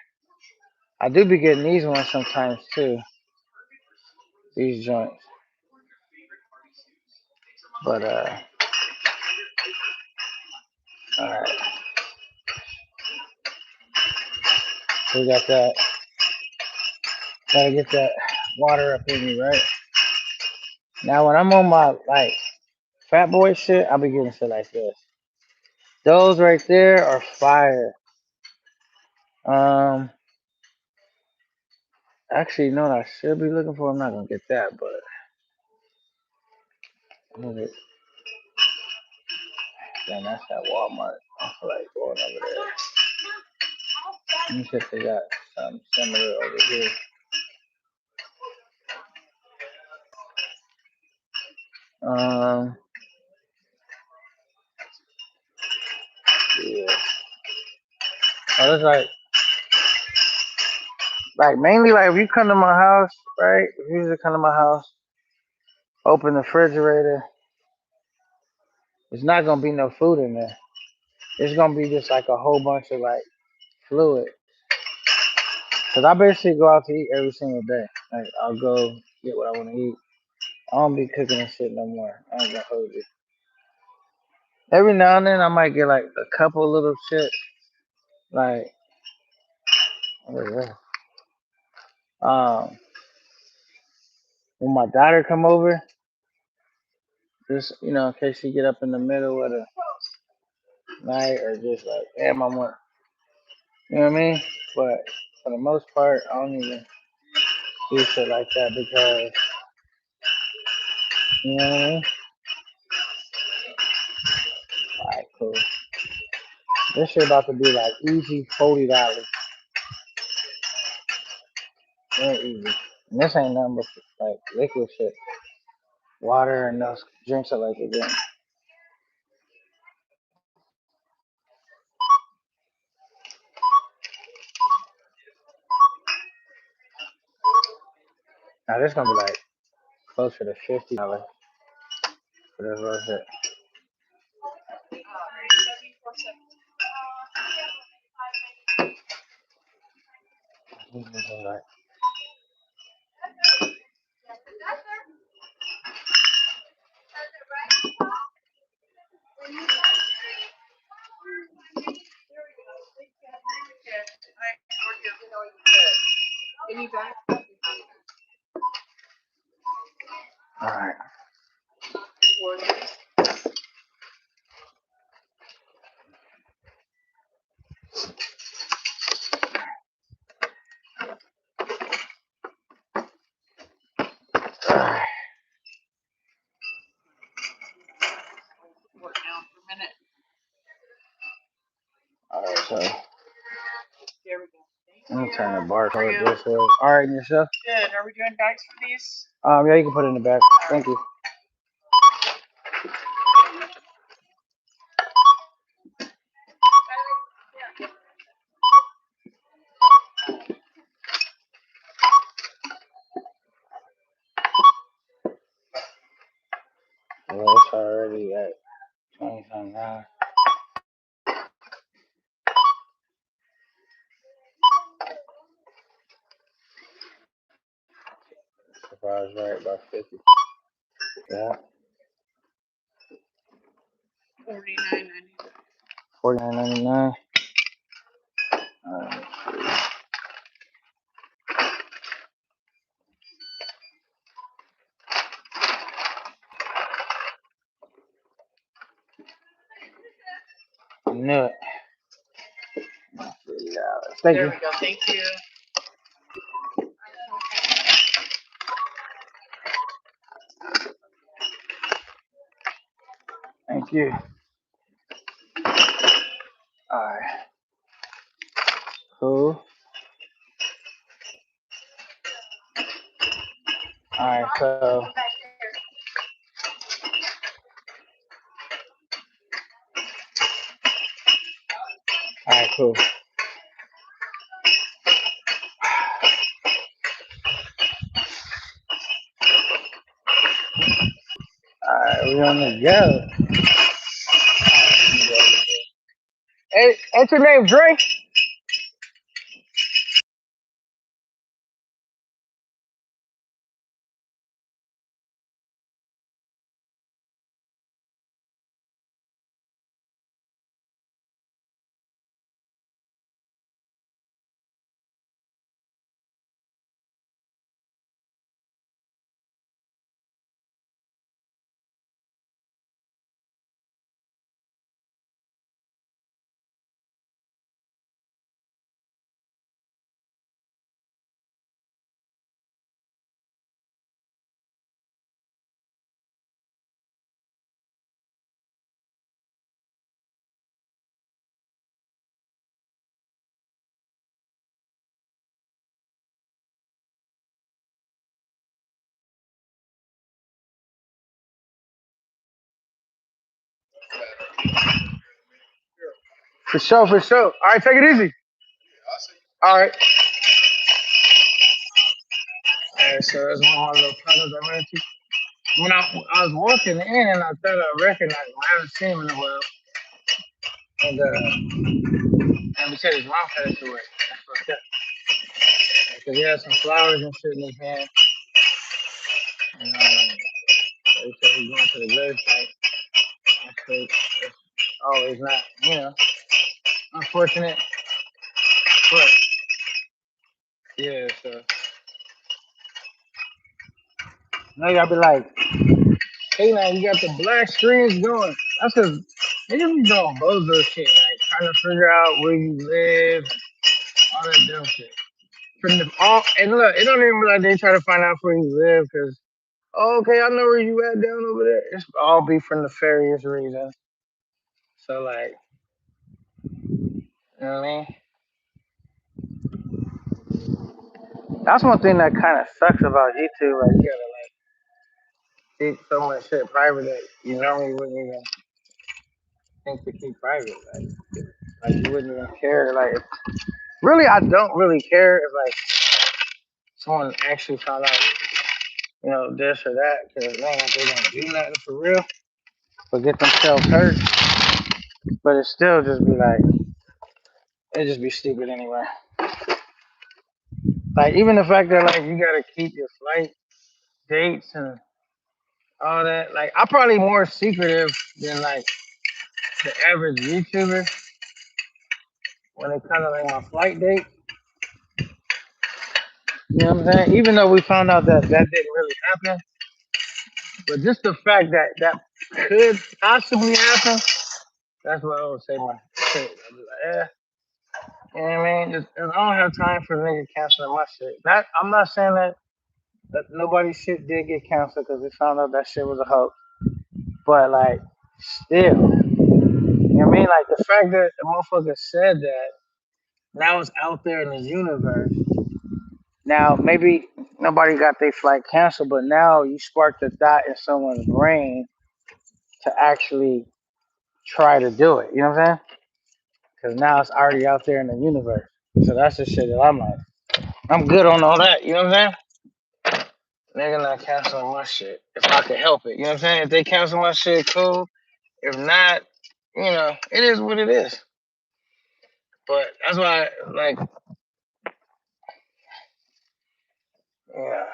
I do be getting these ones sometimes too. These joints. But alright. We got that. Gotta get that water up in me, right? Now when I'm on my like fat boy shit, I'll be getting shit like this. Those right there are fire. Actually, you know what I should be looking for? I'm not gonna get that, but I'm gonna get, damn, that's at Walmart. I feel like going over there. Let me see if they got something similar over here. Yeah. Oh, it's like mainly like if you come to my house, right? If you usually come to my house, open the refrigerator, it's not gonna be no food in there. It's gonna be just like a whole bunch of like fluid. Cause I basically go out to eat every single day. Like I'll go get what I want to eat. I don't be cooking and shit no more. I ain't gonna hold you. Every now and then I might get like a couple little shit. Like What is that? When my daughter come over, just in case she get up in the middle of the night or just like, damn, I want, you know what I mean? But for the most part, I don't even do shit like that because, you know what I mean? Alright, cool. This shit about to be like easy $40. Real easy. And this ain't nothing but like liquid shit. Water and those drinks I like to drink. Now this gonna be like closer to $50 for this little shit. Like, alright. Alright, so let me turn the barcode this way. Alright, and yourself? Good. Are we doing bags for these? Yeah, you can put it in the back. Thank you. Well, it's already at 20 now. If I was right, about 50. Yeah. $49.99. Alright. I knew it. Thank you. There we go. Thank you. Thank you. Alright. Cool. Alright, so alright, cool. Alright, we on the go. Hey, what's your name, Dre? For sure, for sure. Alright, take it easy. Alright. Alright, so that's one of the little products I ran into. When I was walking in and I thought I recognized him. I haven't seen him in a while. And we said his mom passed away. That's fucked up. Because he had some flowers and shit in his hand. And so he said he's going to the grave site. I said, it's always not, unfortunate. But Yeah, so now you gotta be like, hey, now you got the black screens going. That's because niggas be doing bozo shit, like trying to figure out where you live, all that dumb shit. From the all, and look, it don't even be like they try to find out where you live, cause oh, okay, I know where you at down over there. It's all be for nefarious reasons. So like, you know what I mean? That's one thing that kind of sucks about YouTube. Like, you gotta like keep so much shit private that you normally wouldn't even think to keep private. Like you wouldn't even care. Like, really, I don't really care if like someone actually found out, this or that, because man, they don't do nothing for real, but get themselves hurt. But it still just be like, it just be stupid anyway. Like even the fact that like you gotta keep your flight dates and all that. Like I'm probably more secretive than like the average YouTuber when it comes to like my flight date. You know what I'm saying? Even though we found out that that didn't really happen, but just the fact that that could possibly happen, that's what I would say my shit. I'd be like, you know what I mean? Just, I don't have time for nigga canceling my shit. That I'm not saying that nobody's shit did get canceled because we found out that shit was a hoax. But like, still, you know what I mean? Like the fact that the motherfucker said that now it's out there in the universe. Now maybe nobody got their flight canceled, but now you sparked a thought in someone's brain to actually try to do it. You know what I'm saying? Because now it's already out there in the universe. So that's the shit that I'm like, I'm good on all that. You know what I'm saying? Nigga not canceling my shit if I can help it. You know what I'm saying? If they cancel my shit, cool. If not, it is what it is. But that's why, like, yeah,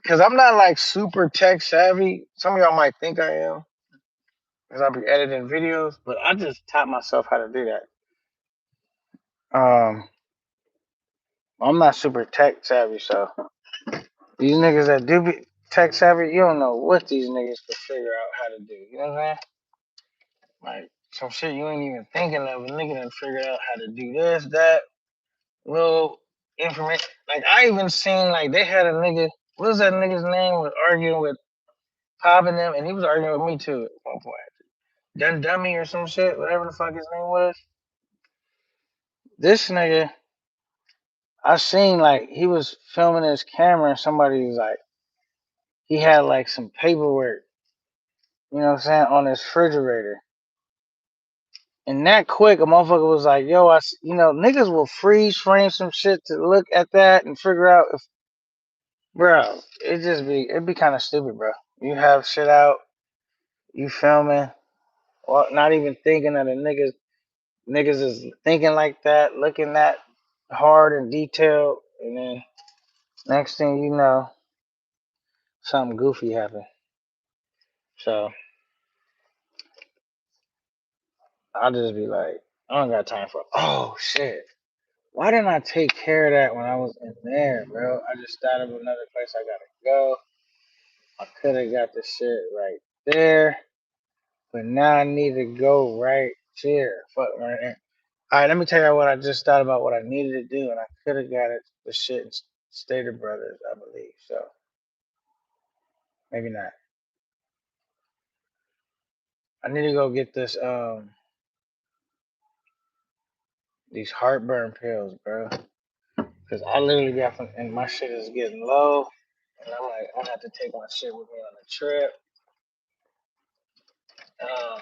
because I'm not like super tech savvy. Some of y'all might think I am, because I be editing videos, but I just taught myself how to do that. I'm not super tech savvy, so these niggas that do be tech savvy, you don't know what these niggas can figure out how to do. You know what I'm saying? Like some shit you ain't even thinking of. A nigga done figured out how to do this, that, little information. Like I even seen like they had a nigga. What was that nigga's name? Was arguing with Pop and them, and he was arguing with me too at one point. Dun Dummy or some shit, whatever the fuck his name was. This nigga, I seen like he was filming his camera, and somebody was like, he had like some paperwork, you know what I'm saying, on his refrigerator. And that quick, a motherfucker was like, yo, niggas will freeze frame some shit to look at that and figure out if, bro, it'd be kind of stupid, bro. You have shit out, you filming, well, not even thinking that niggas is thinking like that, looking that hard and detailed, and then next thing you know, something goofy happened. So I'll just be like, I don't got time for, oh shit. Why didn't I take care of that when I was in there, bro? I just thought of another place I gotta go. I could have got the shit right there, but now I need to go right here. Fuck right there. All right, let me tell you what I just thought about what I needed to do, and I could have got it the shit in Stater Brothers, I believe. So maybe not. I need to go get these heartburn pills, bro. Cause I literally got from, and my shit is getting low, and I'm like, I'm gonna have to take my shit with me on the trip, um,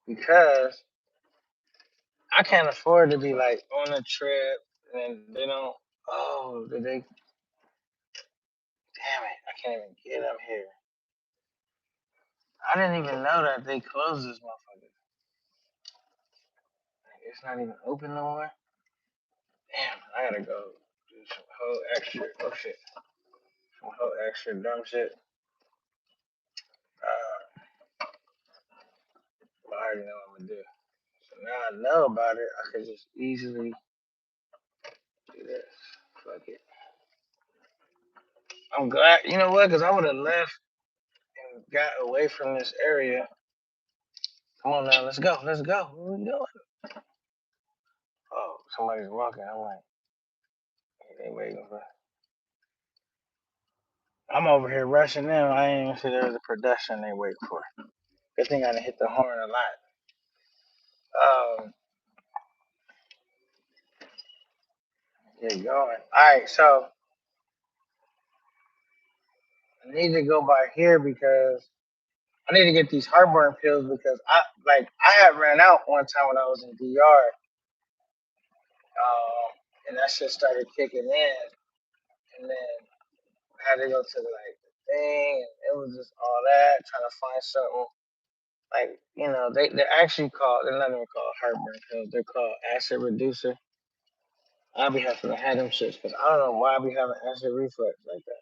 because I can't afford to be like on a trip and they don't. Oh, did they? Damn it! I can't even get up here. I didn't even know that they closed this motherfucker. Like, it's not even open no more. Damn, I gotta go do some whole extra. Oh shit, some whole extra dumb shit. I already know what I'm gonna do. So now I know about it. I could just easily Do this. Fuck it. I'm glad. You know what? Because I would have left and got away from this area. Come on now, let's go. Let's go. Where we going? Oh, somebody's walking. I'm like, they waiting for. I'm over here rushing them. I ain't even see there was a production they waiting for. Good thing I didn't hit the horn a lot. Get going. All right, so I need to go by here because I need to get these heartburn pills because I had ran out one time when I was in DR, and that shit started kicking in, and then I had to go to the thing, and it was just all that trying to find something like they're actually called they're not even called heartburn pills. They're called acid reducer. I be having to have them shits because I don't know why I be having acid reflux like that.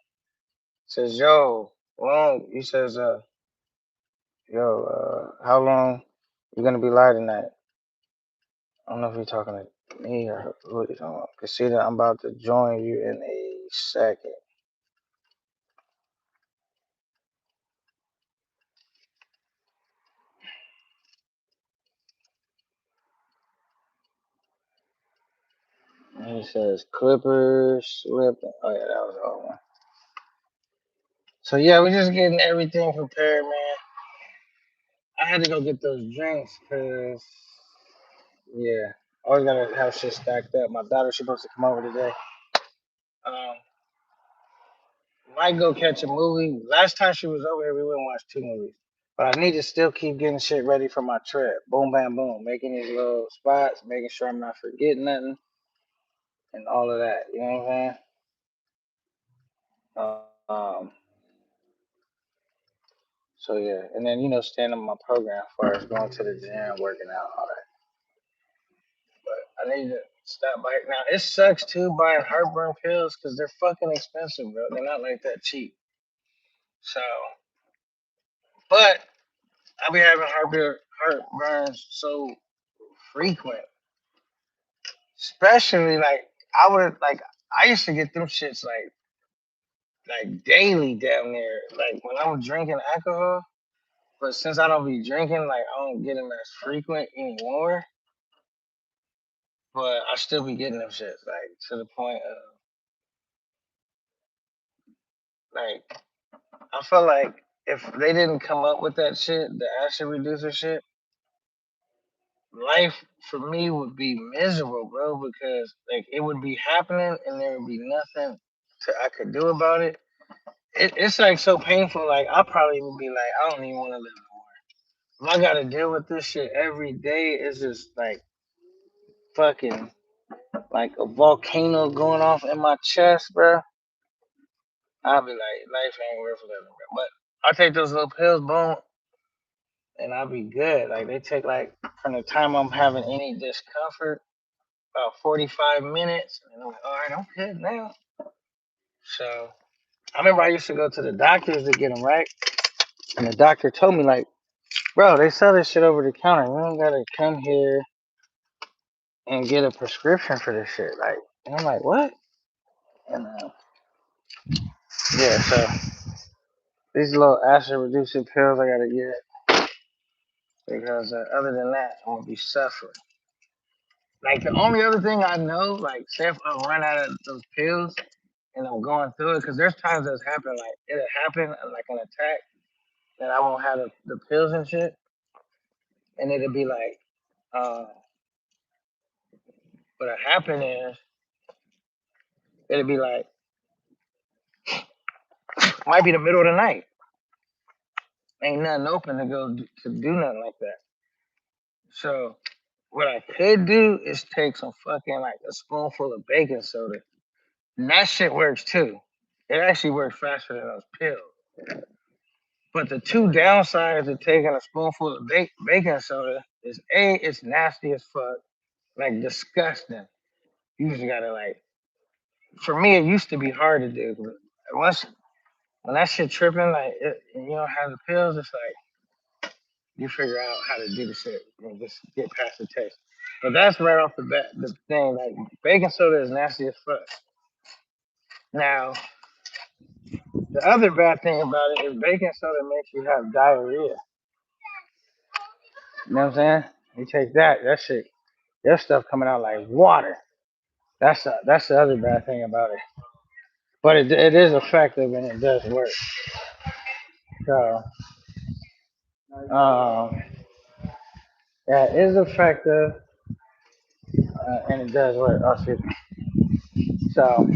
Says yo, long he says how long you gonna be live tonight? I don't know if you're talking to me or who he's talking about. Cause see that I'm about to join you in a second. And he says Clippers slipped. Oh yeah, that was the old one. So yeah, we're just getting everything prepared, man. I had to go get those drinks because yeah, always gotta have shit stacked up. My daughter's supposed to come over today. Um, might go catch a movie. Last time she was over here, we went and watched two movies. But I need to still keep getting shit ready for my trip. Boom, bam, boom. Making these little spots, making sure I'm not forgetting nothing, and all of that. You know what I'm saying? Um, so yeah, and then staying on my program as far as going to the gym, working out, all that. But I need to stop by. Now it sucks too buying heartburn pills because they're fucking expensive, bro. They're not like that cheap. So, but I be having heartburns so frequent, especially I used to get them shits like daily down there, like when I was drinking alcohol. But since I don't be drinking, like I don't get them as frequent anymore. But I still be getting them shits, like to the point of like I feel like if they didn't come up with that shit, the acid reducer shit, life for me would be miserable, bro, because like it would be happening and there would be nothing I could do about it. It's like so painful. Like I probably would be like, I don't even want to live no more. If I gotta deal with this shit every day, it's just like fucking like a volcano going off in my chest, bro. I'll be like, life ain't worth living, bro. But I take those little pills, boom, and I'll be good. Like they take like from the time I'm having any discomfort, about 45 minutes, and I'm like, all right, I'm good now. So I remember I used to go to the doctors to get them right, and the doctor told me like, bro, they sell this shit over the counter. You don't gotta come here and get a prescription for this shit. Like, and I'm like, what? And yeah, so these little acid reducing pills I gotta get because other than that, I'm gonna be suffering. Like the only other thing I know, like, say if I run out of those pills and I'm going through it, because there's times that's happened, like it'll happen like an attack, and I won't have the pills and shit, and it'll be like, what'll happen is it'll be like, might be the middle of the night, ain't nothing open to do nothing like that. So what I could do is take some fucking like a spoonful of baking soda. And that shit works too. It actually works faster than those pills. But the two downsides of taking a spoonful of baking soda is A, it's nasty as fuck, like disgusting. You just gotta like, for me, it used to be hard to do. But once when that shit tripping, like and you don't have the pills, it's like you figure out how to do the shit and just get past the taste. But that's right off the bat the thing. Like baking soda is nasty as fuck. Now the other bad thing about it is baking soda makes you have diarrhea. You know what I'm saying? You take that shit, your stuff coming out like water. That's the other bad thing about it. But it is effective and it does work. So um, yeah, it is effective and it does work. Oh, excuse me. So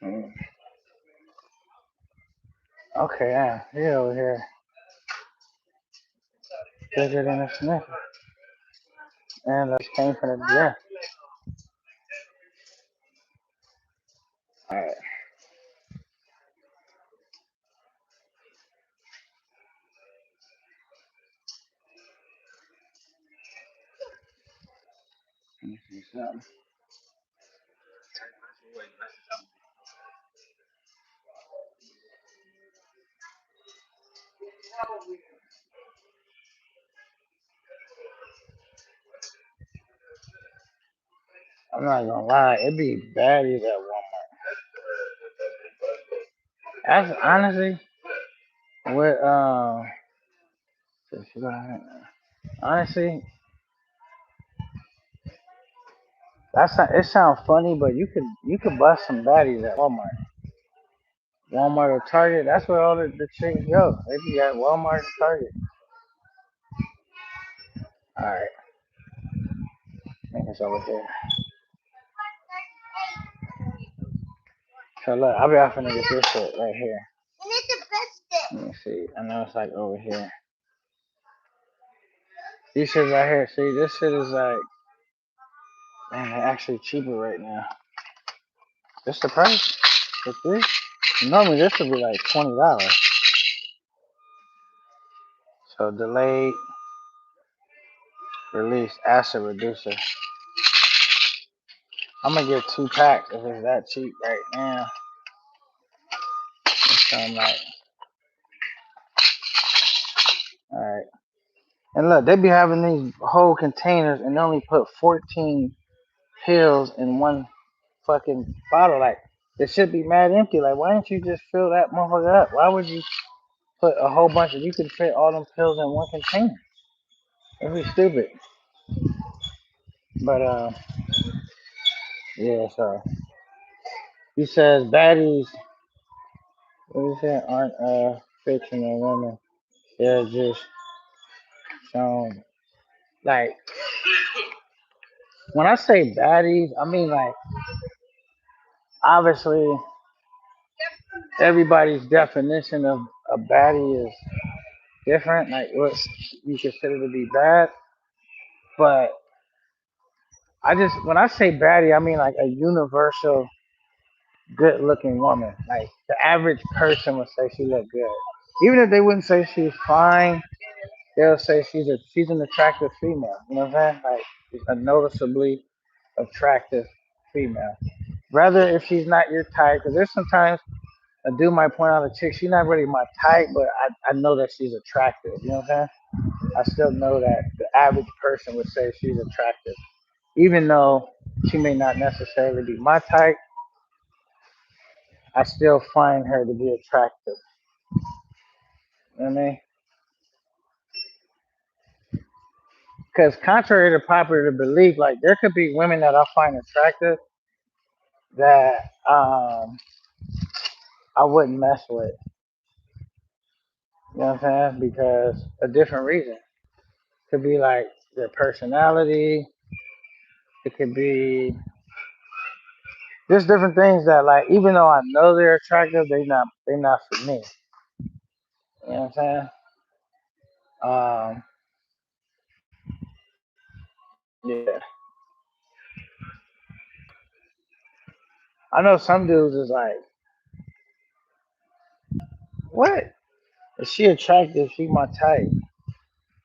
mm, okay, yeah, he over here bigger than a sniffer. And let's came from the gym. All right, let me see something. I'm not gonna lie, it be baddies at Walmart. That's honestly what honestly that's not, it sounds funny, but you could bust some baddies at Walmart. Walmart or Target, that's where all the chicks go. They be at Walmart and Target. Alright, I think it's over here. So look, I'll be off to get this shit right here. Let me see. I know it's like over here. These shit right here. See, this shit is like, man, they're actually cheaper right now. This the price for three? Normally this would be like $20. So delayed release acid reducer. I'm gonna get 2 packs if it's that cheap right now. So I'm like, all right. And look, they be having these whole containers and they only put 14 pills in one fucking bottle. Like, it should be mad empty. Like, why don't you just fill that motherfucker up? Why would you put a whole bunch of, you could fit all them pills in one container? It'd be stupid. But, yeah, so. He says baddies, what he said, aren't fictional women. They're just shown. Like, when I say baddies, I mean, like, obviously, everybody's definition of a baddie is different, like what you consider to be bad. But when I say baddie, I mean like a universal good looking woman. Like the average person would say she look good. Even if they wouldn't say she's fine, they'll say she's an attractive female. You know what I'm saying? Like a noticeably attractive female. Rather if she's not your type, because there's sometimes a dude might point out a chick, she's not really my type, but I know that she's attractive. You know what I'm saying? I still know that the average person would say she's attractive. Even though she may not necessarily be my type, I still find her to be attractive. You know what I mean? Because contrary to popular belief, like there could be women that I find attractive that I wouldn't mess with. You know what I'm saying? Because a different reason. Could be like their personality. It could be just different things that like even though I know they're attractive, they not for me. You know what I'm saying? Yeah. I know some dudes is like, what? Is she attractive? She my type.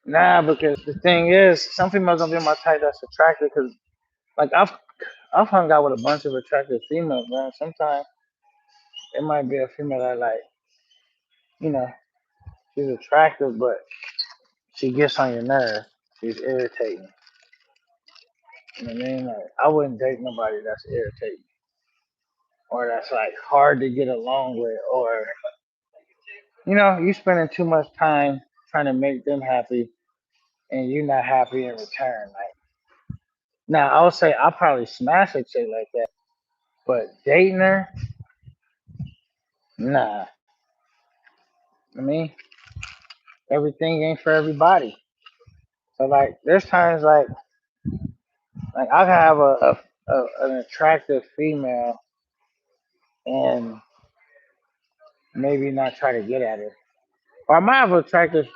Nah, because the thing is, some females don't be my type that's attractive. Because like I've hung out with a bunch of attractive females, man. Sometimes it might be a female I like. you know, she's attractive, but she gets on your nerve. She's irritating. You know what I mean? Like, I wouldn't date nobody that's irritating or that's like hard to get along with, or you spending too much time trying to make them happy and you're not happy in return. Like, now I would say I'll probably smash a chick like that, but dating her, nah. I mean, everything ain't for everybody. So like, there's times like I can have an attractive female and maybe not try to get at her. Or I might have an attractive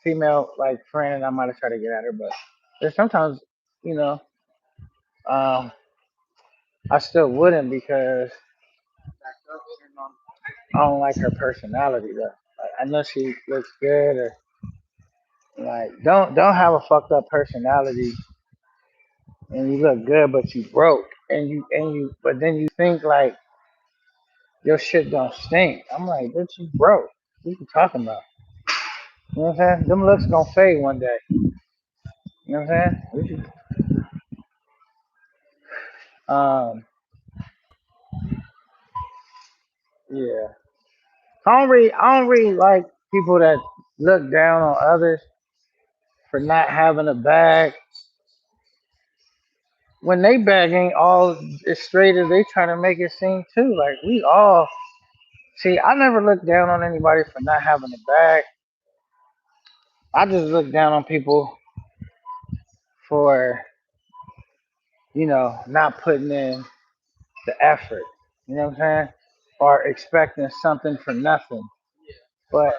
female like friend and I might have tried to get at her, but there's sometimes, you know, um, I still wouldn't because I don't like her personality though. Like, I know she looks good, or like don't have a fucked up personality and you look good but you broke and you but then you think like your shit don't stink. I'm like, bitch, you broke. What you talking about? You know what I'm saying? Them looks gonna fade one day. You know what I'm saying? Um, yeah. I don't really like people that look down on others for not having a bag when they bag ain't all as straight as they trying to make it seem too. Like, we all see. I never look down on anybody for not having a bag. I just look down on people for not putting in the effort. You know what I'm saying? Or expecting something for nothing. But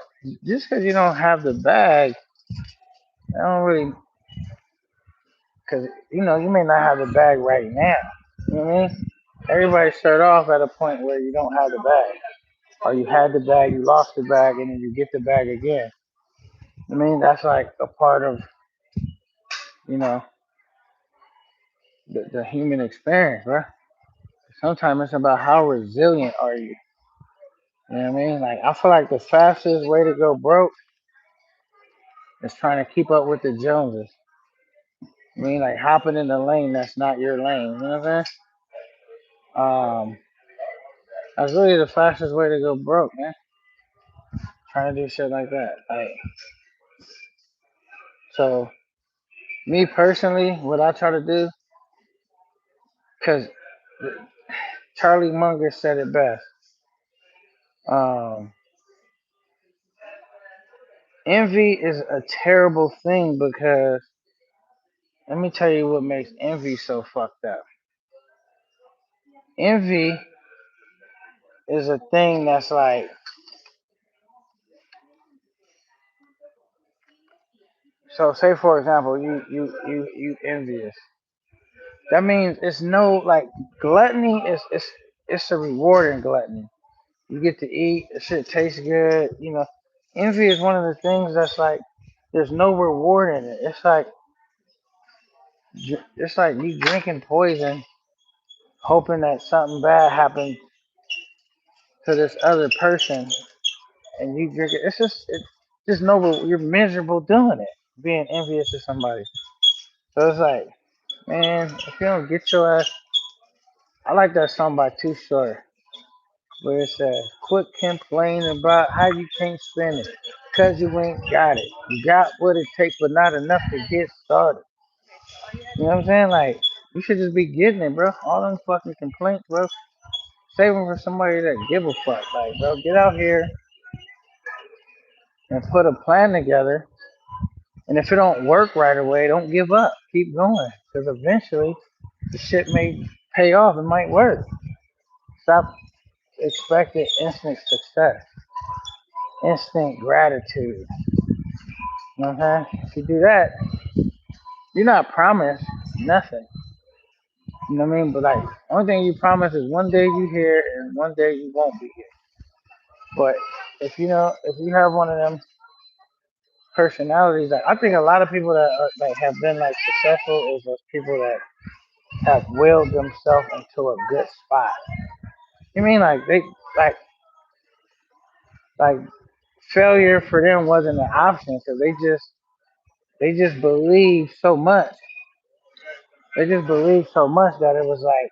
just because you don't have the bag, I don't really, because you may not have the bag right now. You know what I mean? Everybody start off at a point where you don't have the bag, or you had the bag, you lost the bag, and then you get the bag again. I mean, that's like a part of you know the human experience, bro. Sometimes it's about how resilient are you. You know what I mean? Like, I feel like the fastest way to go broke is trying to keep up with the Joneses. I mean, like hopping in the lane that's not your lane. You know what I'm saying? That's really the fastest way to go broke, man. Trying to do shit like that. Like, so me personally, what I try to do, because Charlie Munger said it best. Um, Envy is a terrible thing because let me tell you what makes envy so fucked up. Envy is a thing that's like, so say for example, you envious. That means it's no like gluttony is it's a reward in gluttony. You get to eat, the shit tastes good. Envy is one of the things that's like there's no reward in it. It's like you drinking poison, hoping that something bad happens to this other person, and you drink it. It's just no. You're miserable doing it, being envious of somebody. So it's like, man, if you don't get your ass, I like that song by Too Short where it says, "Quit complaining about how you can't spend it, 'cause you ain't got it. You got what it takes, but not enough to get started." You know what I'm saying? Like, you should just be getting it, bro. All them fucking complaints, bro. Save them for somebody that give a fuck. Like, bro, get out here and put a plan together. And if it don't work right away, don't give up. Keep going. Because eventually, the shit may pay off. It might work. Stop expecting instant success, instant gratitude. You know what I'm saying? If you do that, you're not promised nothing. You know what I mean? But like, only thing you promise is one day you here and one day you won't be here. But if you have one of them personalities, like I think a lot of people that like have been like successful is those people that have willed themselves into a good spot. You mean like they like like failure for them wasn't an option because they just believed so much. They just believed so much that it was like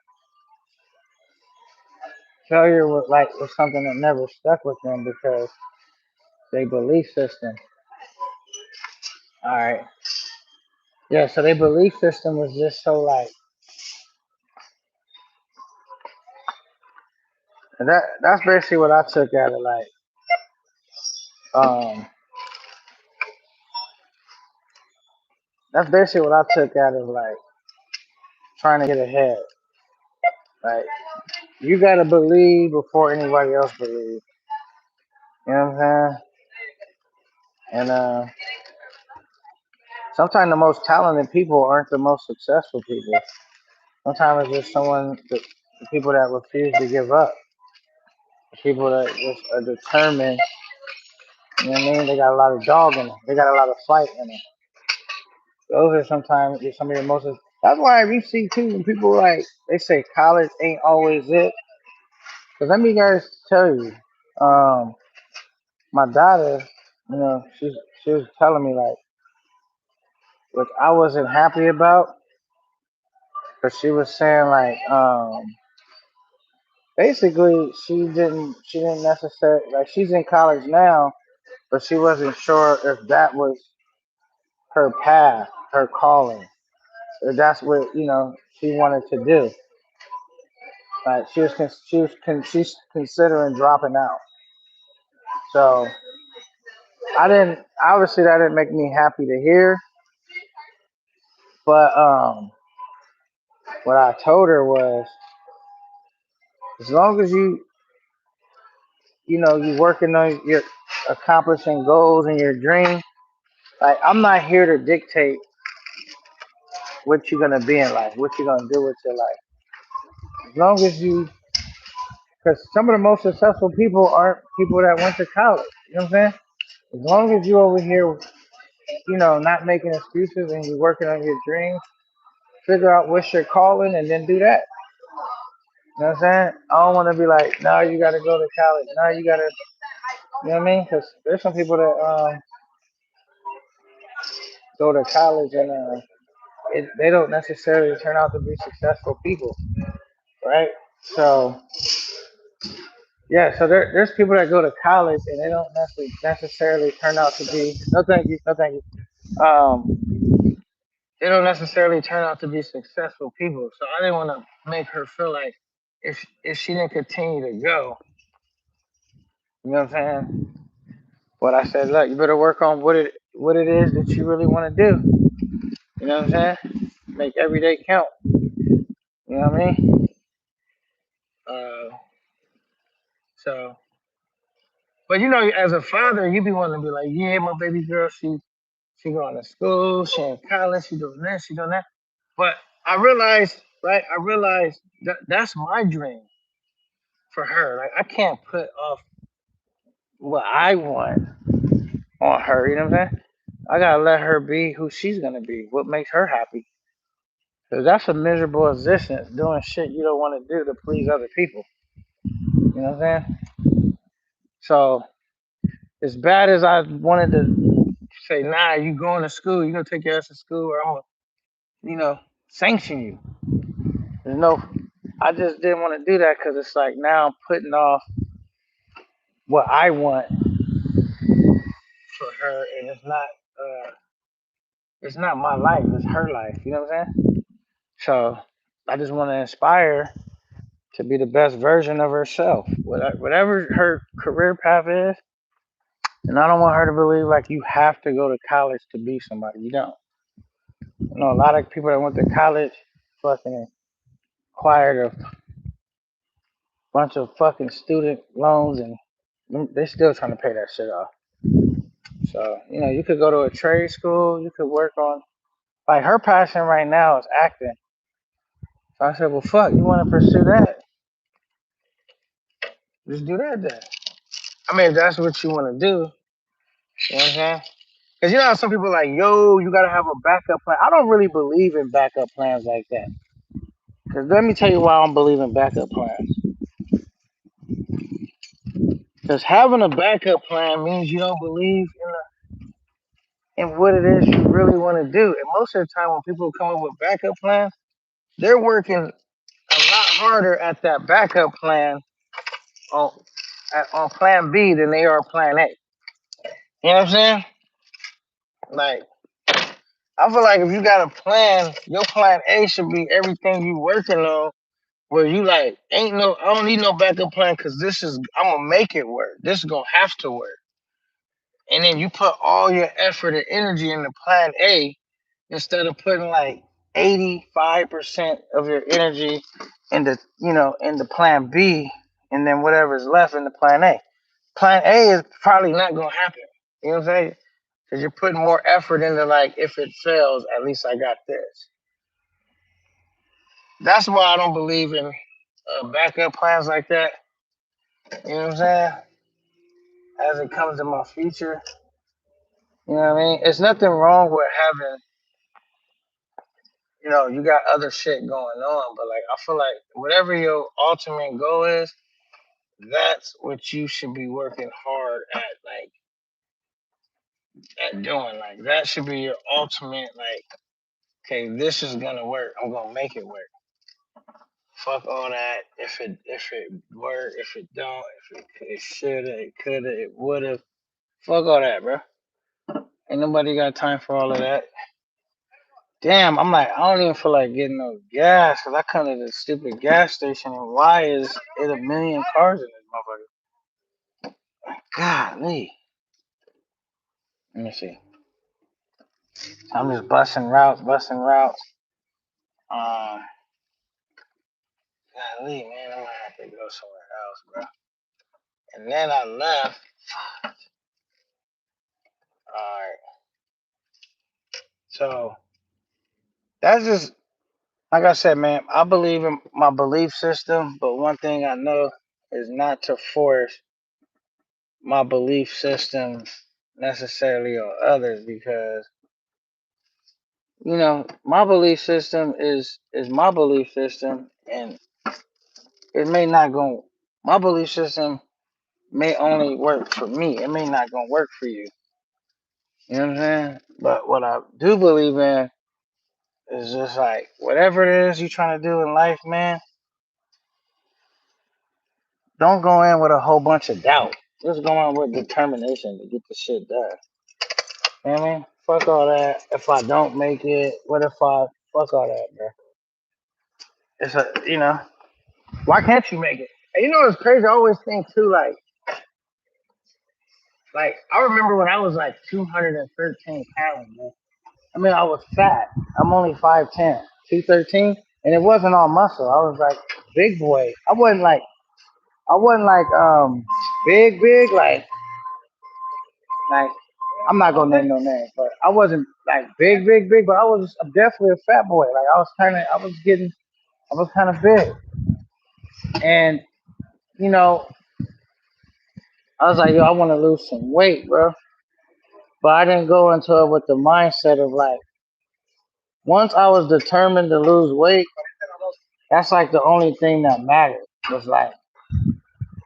failure was something that never stuck with them because their belief system. All right. Yeah, so their belief system was just so like that's basically what I took out of like um that's basically what I took out of like trying to get ahead. Like you gotta believe before anybody else believes. You know what I'm saying? And sometimes the most talented people aren't the most successful people. Sometimes it's just the people that refuse to give up, the people that just are determined. You know what I mean? They got a lot of dog in them. They got a lot of fight in them. Those are sometimes some of your most. That's why we see too when people like they say college ain't always it. Cause let me guys tell you, um, my daughter, you know, she was telling me like, which I wasn't happy about, cause she was saying like, basically she didn't necessarily like she's in college now, but she wasn't sure if that was her path, her calling, if that's what she wanted to do. Like she's considering dropping out. So I didn't obviously that didn't make me happy to hear, but what I told her was as long as you working on your accomplishing goals and your dreams, like I'm not here to dictate what you're gonna be in life, what you're gonna do with your life. As long as because some of the most successful people aren't people that went to college. You know what I'm saying? As long as you over here, not making excuses and you're working on your dreams, figure out what's your calling and then do that. You know what I'm saying? I don't want to be like, no, you got to go to college. No, you got to, you know what I mean? Because there's some people that go to college and they don't necessarily turn out to be successful people, right? So, yeah, so there's people that go to college and they don't necessarily turn out to be, no thank you, no thank you. They don't necessarily turn out to be successful people. So I didn't want to make her feel like if she didn't continue to go, you know what I'm saying? But I said, look, you better work on what it is that you really want to do. You know what I'm saying? Make every day count. You know what I mean? Uh, so, but as a father, you be wanting to be like, yeah, my baby girl, she going to school, she in college, she doing this, she doing that. But I realized, right? I realized that's my dream for her. Like I can't put off what I want on her. You know what I'm saying? I gotta let her be who she's gonna be. What makes her happy? Cause that's a miserable existence doing shit you don't want to do to please other people. You know what I'm saying? So as bad as I wanted to say, nah, you going to school, you gonna take your ass to school, or I'm gonna, sanction you. There's no, I just didn't want to do that because it's like now I'm putting off what I want for her, and it's not my life, it's her life. You know what I'm saying? So I just want to inspire her to be the best version of herself, whatever her career path is. And I don't want her to believe like you have to go to college to be somebody. You don't. A lot of people that went to college fucking acquired a bunch of fucking student loans and they still trying to pay that shit off. So, you could go to a trade school, you could work on like her passion right now is acting. So I said, well fuck, you wanna pursue that? Just do that then. I mean if that's what you wanna do, you know what I'm saying? Because how some people are like, yo, you gotta have a backup plan. I don't really believe in backup plans like that. Because let me tell you why I don't believe in backup plans. Because having a backup plan means you don't believe in what it is you really want to do. And most of the time, when people come up with backup plans, they're working a lot harder at that backup plan on on plan B than they are plan A. You know what I'm saying? Like, I feel like if you got a plan, your plan A should be everything you working on. Where you like, I don't need no backup plan because I'm gonna make it work. This is gonna have to work. And then you put all your effort and energy into plan A instead of putting like 85% of your energy into plan B, and then whatever's left into plan A. Plan A is probably not gonna happen. You know what I'm saying? Because you're putting more effort into like, if it fails, at least I got this. That's why I don't believe in backup plans like that. You know what I'm saying? As it comes to my future, you know what I mean? It's nothing wrong with having, you got other shit going on, but like I feel like whatever your ultimate goal is, that's what you should be working hard at, like at doing. Like that should be your ultimate, like, okay, this is gonna work. I'm gonna make it work. Fuck all that. If it work, if it don't, if it shoulda, it coulda, it woulda. Fuck all that, bro. Ain't nobody got time for all of that. Damn, I'm like, I don't even feel like getting no gas because I come to this stupid gas station and why is it a million cars in this motherfucker? Golly. Let me see. I'm just busting routes, busting routes. Um, Golly, man, I'm gonna have to go somewhere else, bro. And then I left. Alright, so that's just like I said, man. I believe in my belief system, but one thing I know is not to force my belief system necessarily on others because my belief system is my belief system, and it may not go. My belief system may only work for me. It may not gonna work for you. You know what I'm saying? But what I do believe in is just like whatever it is you're trying to do in life, man. Don't go in with a whole bunch of doubt. Just go in with determination to get the shit done. You know what I mean? Fuck all that. If I don't make it, what if I fuck all that, bro? It's why can't you make it? And it's crazy. I always think too, like I remember when I was like 213 pounds, man. I mean, I was fat. I'm only 5'10", 213, and it wasn't all muscle. I was like big boy. I wasn't like big like I'm not gonna name no names, but I wasn't like big, but I was definitely a fat boy. Like I was kind of big, and you know, I was like, yo, I want to lose some weight, bro. But I didn't go into it with the mindset of like, once I was determined to lose weight, that's like the only thing that mattered. Was like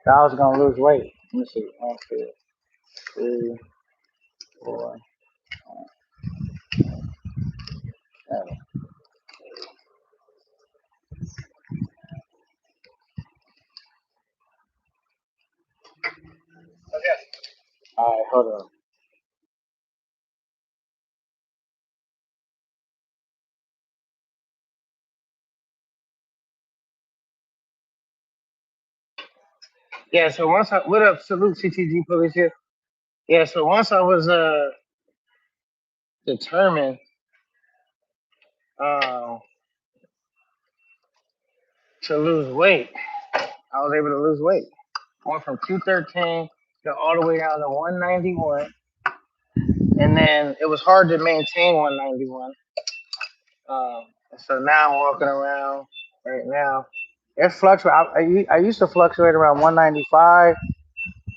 that I was gonna lose weight. Let me see, 1, 2, 3, 4, 7. All right, hold on. Yeah, so what up, salute CTG police here. Yeah, so once I was determined uh, to lose weight, I was able to lose weight. Went from 213 to all the way down to 191, and then it was hard to maintain 191. So now I'm walking around right now. It fluctuates. I used to fluctuate around 195.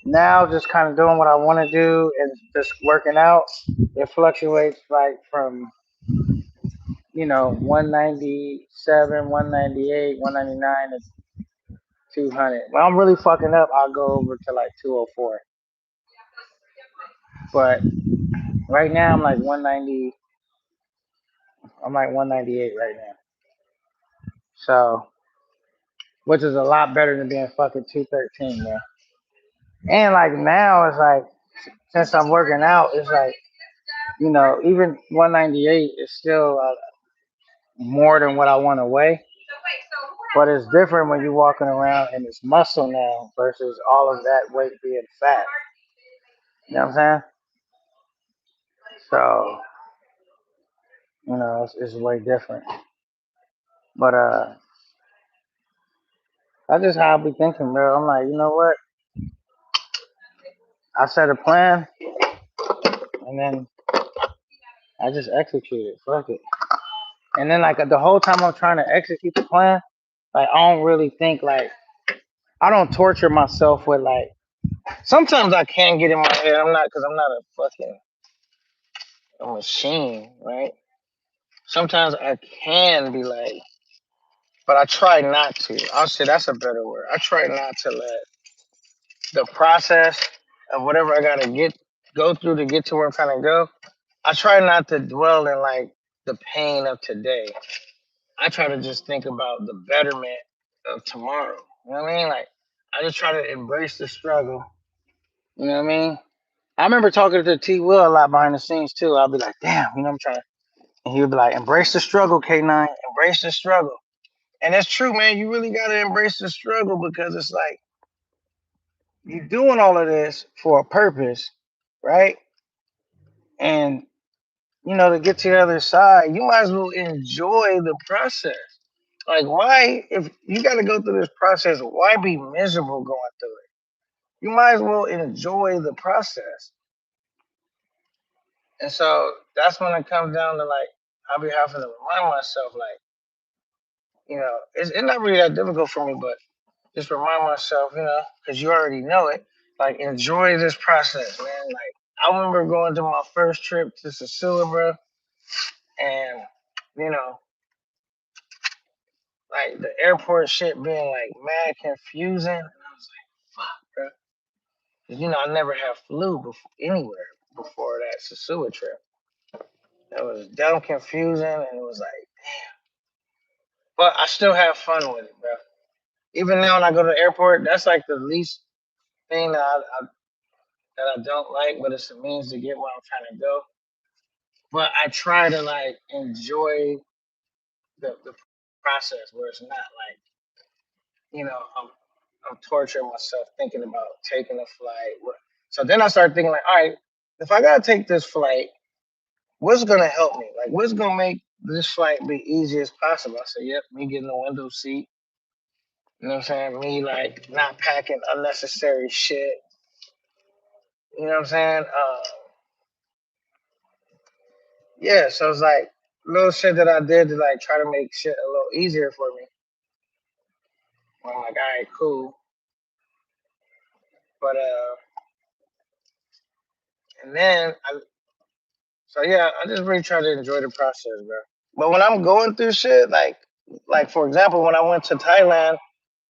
Now just kind of doing what I want to do and just working out. It fluctuates like from 197, 198, 199. 200. When I'm really fucking up, I'll go over to like 204. But right now, I'm like 190. I'm like 198 right now. So, which is a lot better than being fucking 213, man. And like now, it's like since I'm working out, it's like even 198 is still more than what I want to weigh. But it's different when you're walking around and it's muscle now versus all of that weight being fat. You know what I'm saying? So, it's way different. But that's just how I be thinking, bro. I'm like, you know what? I set a plan and then I just execute it. Fuck it. And then like the whole time I'm trying to execute the plan, like I don't really think like I don't torture myself with like sometimes I can get in my head. I'm not a fucking a machine, right? Sometimes I can be like, but I try not to. I'll say that's a better word. I try not to let the process of whatever I gotta go through to get to where I'm trying to go. I try not to dwell in like the pain of today. I try to just think about the betterment of tomorrow. You know what I mean? Like I just try to embrace the struggle. You know what I mean? I remember talking to T Will a lot behind the scenes too. I'll be like, damn, I'm trying. And he would be like, embrace the struggle, K9, embrace the struggle. And that's true, man. You really gotta embrace the struggle because it's like you're doing all of this for a purpose, right? And to get to the other side, you might as well enjoy the process. Like, why, if you got to go through this process, why be miserable going through it? You might as well enjoy the process. And so that's when it comes down to like, I'll be having to remind myself, like, it's not really that difficult for me, but just remind myself, because you already know it, like, enjoy this process, man. Like, I remember going to my first trip to Sasua, bro, and, you know, like the airport shit being like mad confusing. And I was like, fuck, bro. Cause I never had flu anywhere before that Sasua trip. It was dumb confusing and it was like, but I still have fun with it, bro. Even now when I go to the airport, that's like the least thing that I don't like, but it's a means to get where I'm trying to go. But I try to like enjoy the process where it's not like, I'm torturing myself thinking about taking a flight. So then I started thinking like, all right, if I gotta take this flight, what's gonna help me? Like, what's gonna make this flight be easy as possible? I said, yep, me getting the window seat. You know what I'm saying? Me like not packing unnecessary shit. You know what I'm saying? Yeah. So it's like little shit that I did to like try to make shit a little easier for me. I'm like, all right, cool. But and then so yeah, I just really try to enjoy the process, bro. But when I'm going through shit, like for example, when I went to Thailand,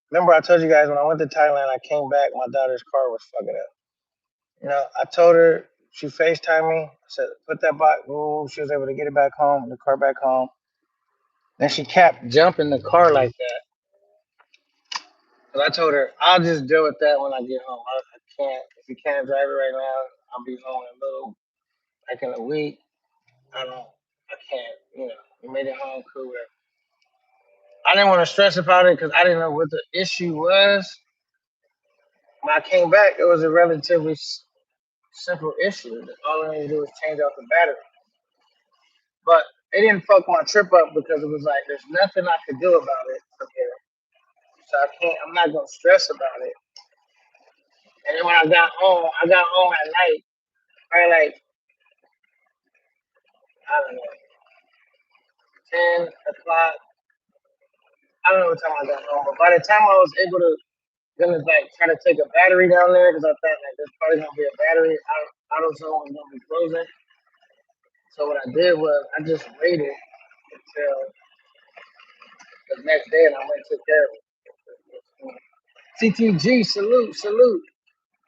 remember I told you guys when I went to Thailand, I came back, my daughter's car was fucking up. I told her, she FaceTimed me. I said, put that back. Ooh, she was able to get it back home, the car back home. Then she kept jumping the car like that. But I told her, I'll just deal with that when I get home. I can't, if you can't drive it right now, I'll be home in a little, like in a week. I can't, you made it home, cool, whatever. I didn't want to stress about it because I didn't know what the issue was. When I came back, it was a relatively simple issue. All I needed to do was change out the battery. But it didn't fuck my trip up because it was like there's nothing I could do about it from here. So I'm not gonna stress about it. And then when I got home at night, probably like, I don't know, 10 o'clock. I don't know what time I got home, but by the time I was able to gonna like try to take a battery down there because I thought like there's probably gonna be a battery. AutoZone was gonna be closing. So what I did was I just waited until the next day and I went and took care of it. TTG, salute, salute.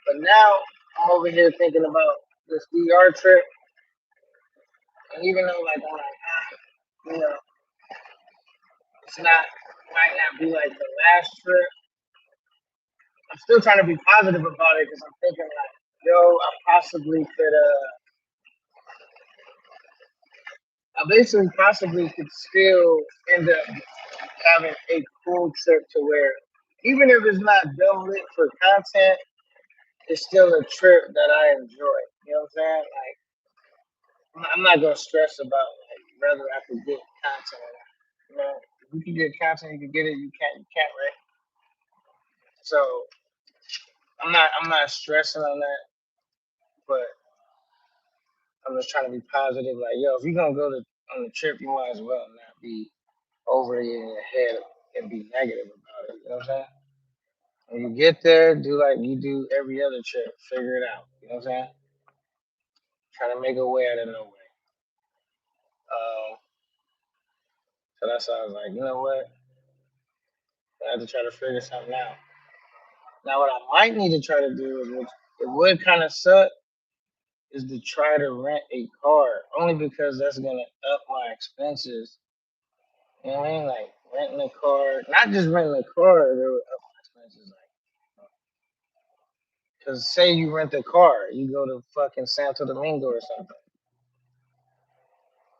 But now I'm over here thinking about this DR trip, and even though like I'm like, you know, it's not might not be like the last trip, I'm still trying to be positive about it because I'm thinking like, yo, I basically possibly could still end up having a cool trip to where even if it's not dumb lit for content, it's still a trip that I enjoy. You know what I'm saying? Like I'm not gonna stress about like whether I could get content or not. You know, if you can get content, you can get it. You can't, right? So I'm not stressing on that, but I'm just trying to be positive. Like, yo, if you're gonna go to on the trip, you might as well not be overly in your head and be negative about it. You know what I'm saying? When you get there, do like you do every other trip. Figure it out. You know what I'm saying? Try to make a way out of no way. So that's why I was like, you know what? I have to try to figure something out. Now, what I might need to try to do is, which it would kind of suck, is to try to rent a car, only because that's gonna up my expenses. You know what I mean? Like renting a car, not just renting a car, it would up my expenses. Like, cause say you rent a car, you go to fucking Santo Domingo or something.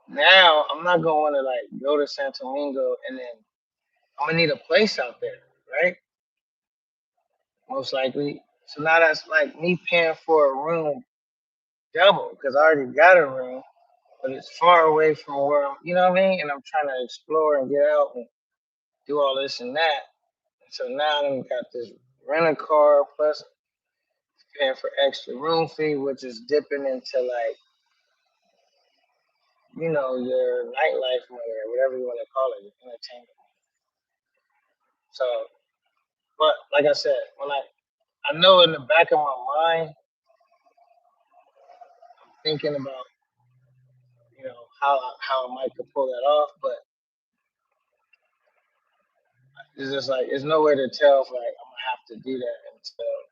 Now I'm not gonna want to like go to Santo Domingo and then I'm gonna need a place out there, right? Most likely. So now that's like me paying for a room double because I already got a room, but it's far away from where I'm, you know what I mean? And I'm trying to explore and get out and do all this and that. So now I've got this rent a car plus paying for extra room fee, which is dipping into like, your nightlife money or whatever you want to call it, entertainment. So, but like I said, I know in the back of my mind, I'm thinking about, how I might could pull that off, but it's just like, there's no way to tell if like I'm gonna have to do that until